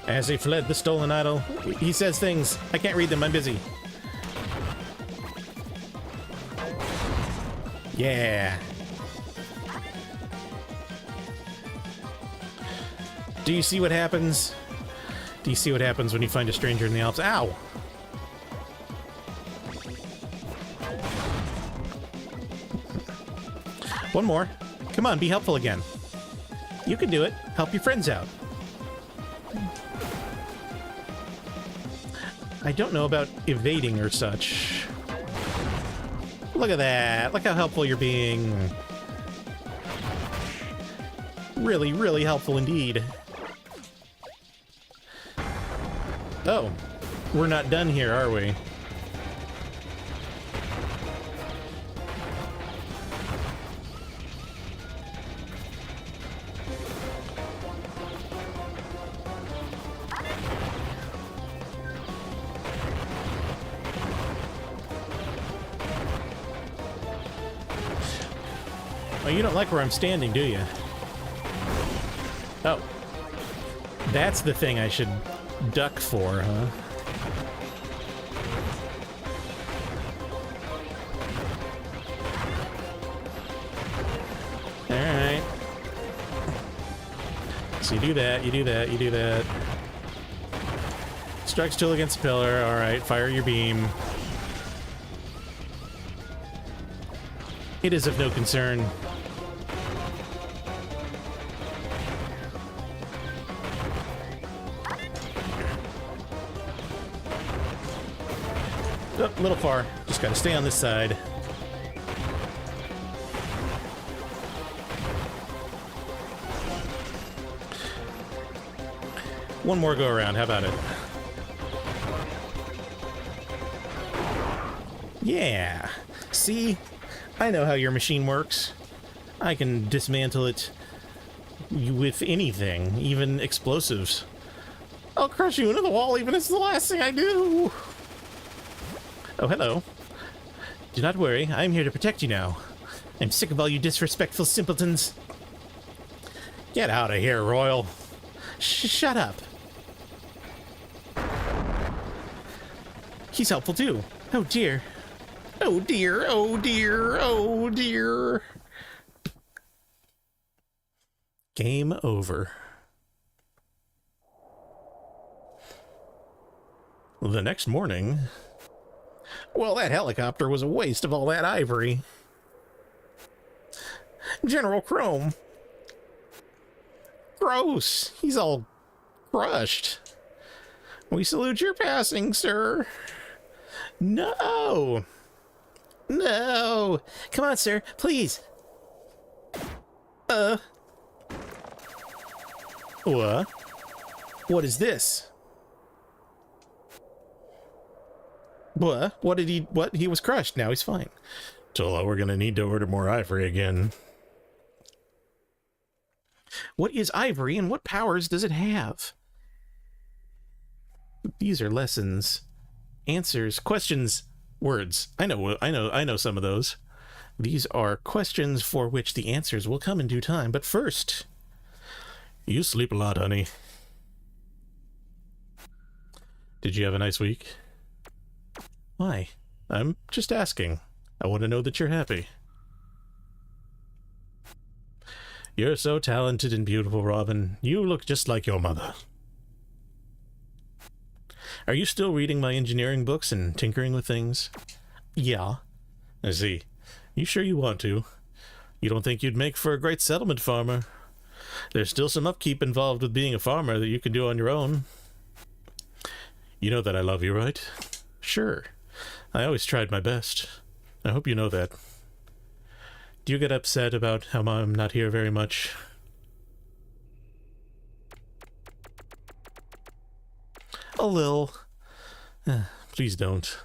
As they fled the stolen idol, he says things. I can't read them, I'm busy. Yeah. Do you see what happens? Do you see what happens when you find a stranger in the Alps? Ow! One more. Come on, be helpful again. You can do it. Help your friends out. I don't know about evading or such. Look at that. Look how helpful you're being. Really, really helpful indeed. Oh, we're not done here, are we? Oh, you don't like where I'm standing, do you? Oh. That's the thing I should duck for, huh? Alright. So you do that, you do that, you do that. Strike still against pillar, alright, fire your beam. It is of no concern. Oh, a little far. Just gotta stay on this side. One more go around, how about it? Yeah! See? I know how your machine works. I can dismantle it with anything, even explosives. I'll crush you into the wall even if it's the last thing I do! Oh, hello. Do not worry, I am here to protect you now. I'm sick of all you disrespectful simpletons. Get out of here, Royal. Shut up. He's helpful too. Oh dear. Oh dear, oh dear, oh dear. Game over. The next morning... Well, that helicopter was a waste of all that ivory. General Chrome. Gross. He's all crushed. We salute your passing, sir. No. No. Come on, sir. Please. What? What is this? What? What did he... What? He was crushed. Now he's fine. So we're gonna need to order more ivory again. What is ivory and what powers does it have? These are lessons. Answers. Questions. Words. I know some of those. These are questions for which the answers will come in due time. But first... You sleep a lot, honey. Did you have a nice week? Why? I'm just asking. I want to know that you're happy. You're so talented and beautiful, Robin. You look just like your mother. Are you still reading my engineering books and tinkering with things? Yeah. I see. You sure you want to? You don't think you'd make for a great settlement farmer? There's still some upkeep involved with being a farmer that you can do on your own. You know that I love you, right? Sure. I always tried my best. I hope you know that. Do you get upset about how I'm not here very much? A little. Please don't.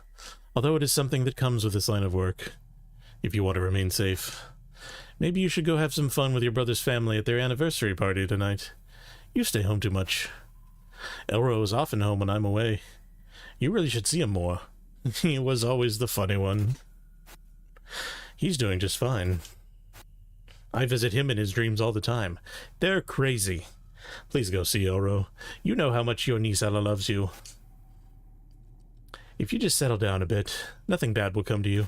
Although it is something that comes with this line of work. If you want to remain safe. Maybe you should go have some fun with your brother's family at their anniversary party tonight. You stay home too much. Elro is often home when I'm away. You really should see him more. He was always the funny one. He's doing just fine. I visit him in his dreams all the time. They're crazy. Please go see Oro. You know how much your niece Ella loves you. If you just settle down a bit, nothing bad will come to you.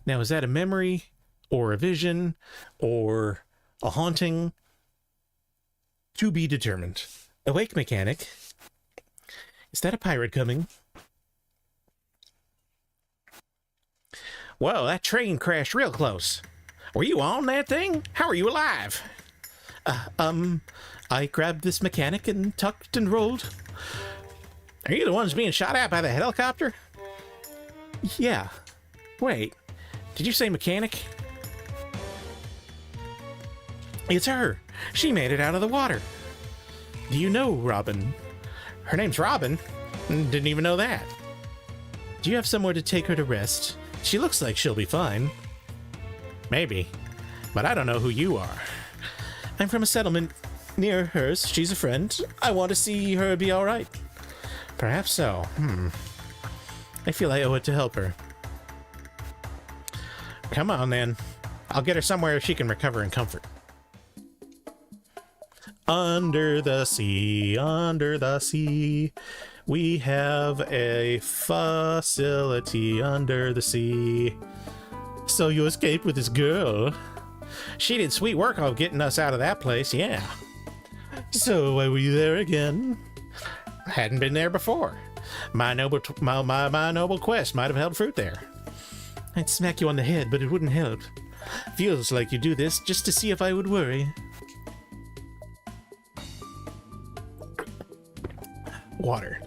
Now, is that a memory, or a vision, or a haunting? To be determined. Awake, mechanic. Is that a pirate coming? Well, that train crashed real close. Were you on that thing? How are you alive? I grabbed this mechanic and tucked and rolled. Are you the ones being shot at by the helicopter? Yeah. Wait, did you say mechanic? It's her. She made it out of the water. Do you know Robin? Her name's Robin. Didn't even know that. Do you have somewhere to take her to rest? She looks like she'll be fine. Maybe, but I don't know who you are. I'm from a settlement near hers. She's a friend. I want to see her be all right. Perhaps so. I feel I owe it to help her. Come on, then. I'll get her somewhere she can recover in comfort. Under the sea, we have a facility under the sea. So you escaped with this girl? She did sweet work on getting us out of that place, yeah. So why were you there again? Hadn't been there before. My noble quest might have held fruit there. I'd smack you on the head, but it wouldn't help. Feels like you do this just to see if I would worry. Water.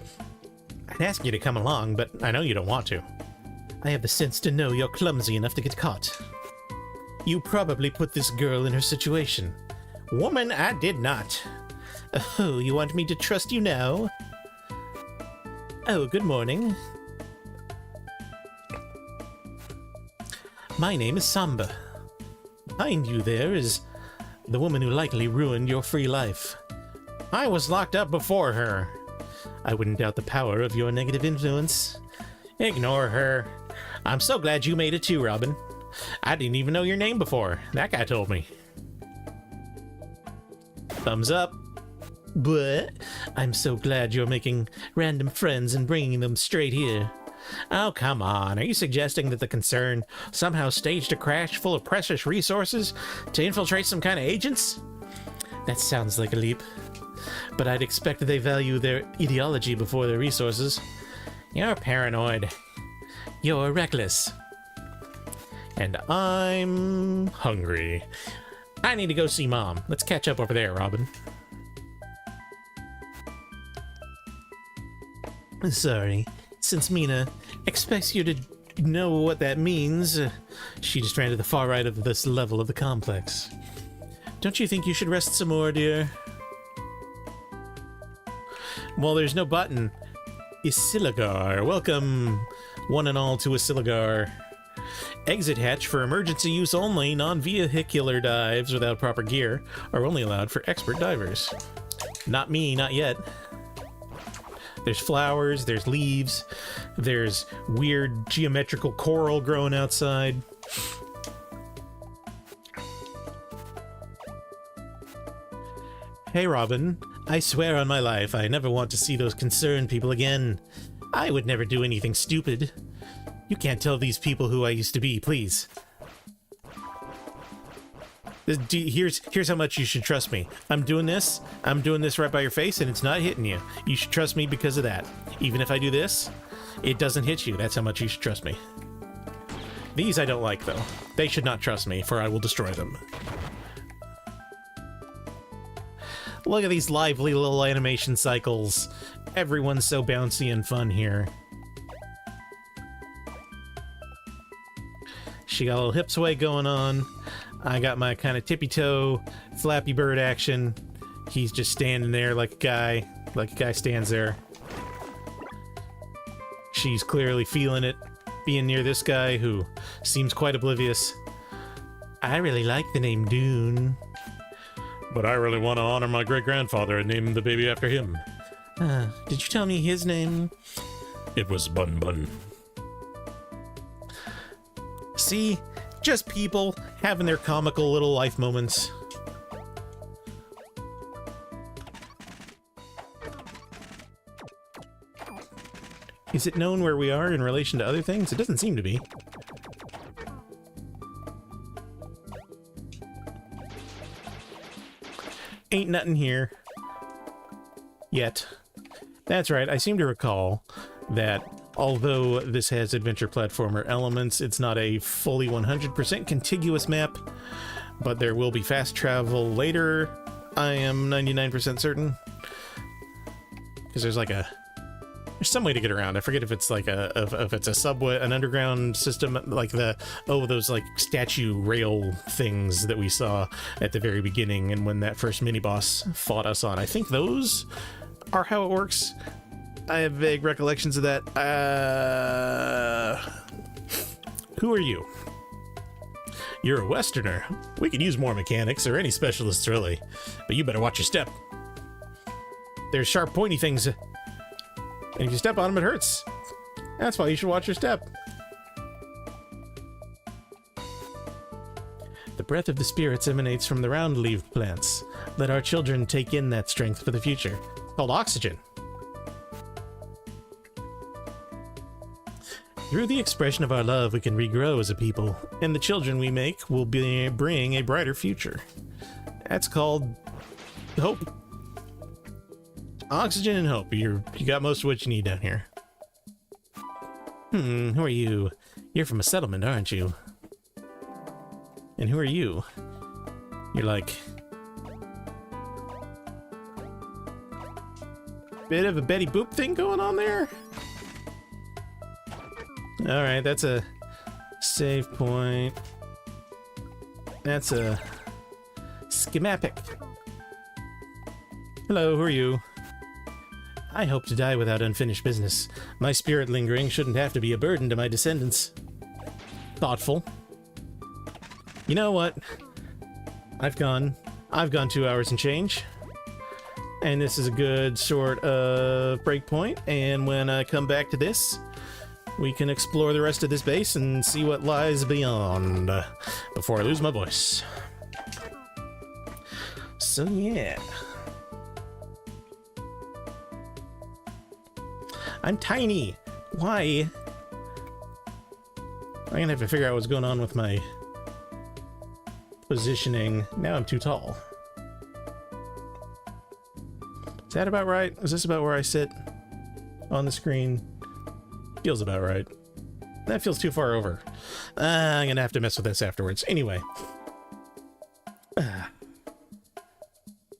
I'd ask you to come along, but I know you don't want to. I have the sense to know you're clumsy enough to get caught. You probably put this girl in her situation. Woman, I did not. Oh, you want me to trust you now? Oh, good morning. My name is Samba. Behind you there is the woman who likely ruined your free life. I was locked up before her. I wouldn't doubt the power of your negative influence. Ignore her. I'm so glad you made it too, Robin. I didn't even know your name before. That guy told me. Thumbs up. But I'm so glad you're making random friends and bringing them straight here. Oh, come on. Are you suggesting that the concern somehow staged a crash full of precious resources to infiltrate some kind of agents? That sounds like a leap. But I'd expect they value their ideology before their resources. You're paranoid. You're reckless. And I'm hungry. I need to go see Mom. Let's catch up over there, Robin. Sorry. Since Mina expects you to know what that means, she just ran to the far right of this level of the complex. Don't you think you should rest some more, dear? Well, there's no button. Isiligar. Welcome, one and all, to Isiligar. Exit hatch for emergency use only. Non-vehicular dives without proper gear are only allowed for expert divers. Not me, not yet. There's flowers, there's leaves, there's weird geometrical coral growing outside. Hey, Robin. I swear on my life, I never want to see those concerned people again. I would never do anything stupid. You can't tell these people who I used to be, please. Here's how much you should trust me. I'm doing this right by your face, and it's not hitting you. You should trust me because of that. Even if I do this, it doesn't hit you. That's how much you should trust me. These I don't like, though. They should not trust me, for I will destroy them. Look at these lively little animation cycles. Everyone's so bouncy and fun here. She got a little hip sway going on. I got my kind of tippy-toe, Flappy Bird action. He's just standing there like a guy stands there. She's clearly feeling it, being near this guy who seems quite oblivious. I really like the name Dune. But I really want to honor my great-grandfather and name the baby after him. Did you tell me his name? It was Bun Bun. See? Just people having their comical little life moments. Is it known where we are in relation to other things? It doesn't seem to be. Ain't nothing here. Yet. That's right, I seem to recall that although this has adventure platformer elements, it's not a fully 100% contiguous map, but there will be fast travel later. I am 99% certain. Because there's like there's some way to get around. I forget if it's like if it's a subway, an underground system, like those like statue rail things that we saw at the very beginning and when that first mini-boss fought us on. I think those are how it works. I have vague recollections of that. Who are you? You're a Westerner. We could use more mechanics, or any specialists, really. But you better watch your step. There's sharp, pointy things, and if you step on them, it hurts. That's why you should watch your step. The breath of the spirits emanates from the round-leaved plants. Let our children take in that strength for the future. Called oxygen. Through the expression of our love, we can regrow as a people, and the children we make will bring a brighter future. That's called hope. Oxygen and hope. You got most of what you need down here. Who are you? You're from a settlement, aren't you? And who are you? You're like... bit of a Betty Boop thing going on there? Alright, that's a save point. That's a schematic. Hello, who are you? I hope to die without unfinished business. My spirit lingering shouldn't have to be a burden to my descendants. Thoughtful. You know what? I've gone 2 hours and change. And this is a good sort of break point. And when I come back to this, we can explore the rest of this base and see what lies beyond before I lose my voice. So yeah. I'm tiny. Why? I'm gonna have to figure out what's going on with my positioning. Now I'm too tall. Is that about right? Is this about where I sit on the screen? Feels about right. That feels too far over. I'm gonna have to mess with this afterwards. Anyway.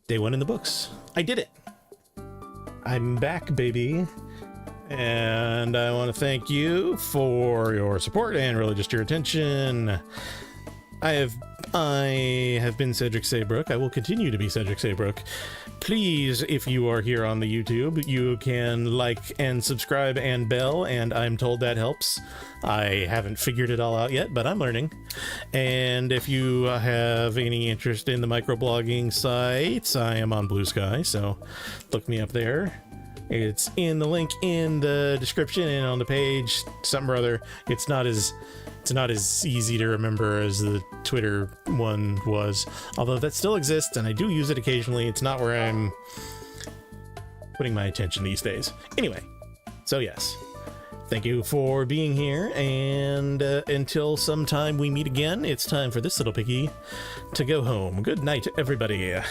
Day 1 in the books. I did it. I'm back, baby. And I want to thank you for your support and really just your attention. I have been Cedric Saybrook. I will continue to be Cedric Saybrook. Please, if you are here on the YouTube, you can like and subscribe and bell, and I'm told that helps. I haven't figured it all out yet, but I'm learning. And if you have any interest in the microblogging sites, I am on Blue Sky, so look me up there. It's in the link in the description and on the page, something or other. It's not as easy to remember as the Twitter one was, although that still exists and I do use it occasionally. It's not where I'm putting my attention these days. Anyway, so yes, thank you for being here, and until sometime we meet again, it's time for this little piggy to go home. Good night, everybody.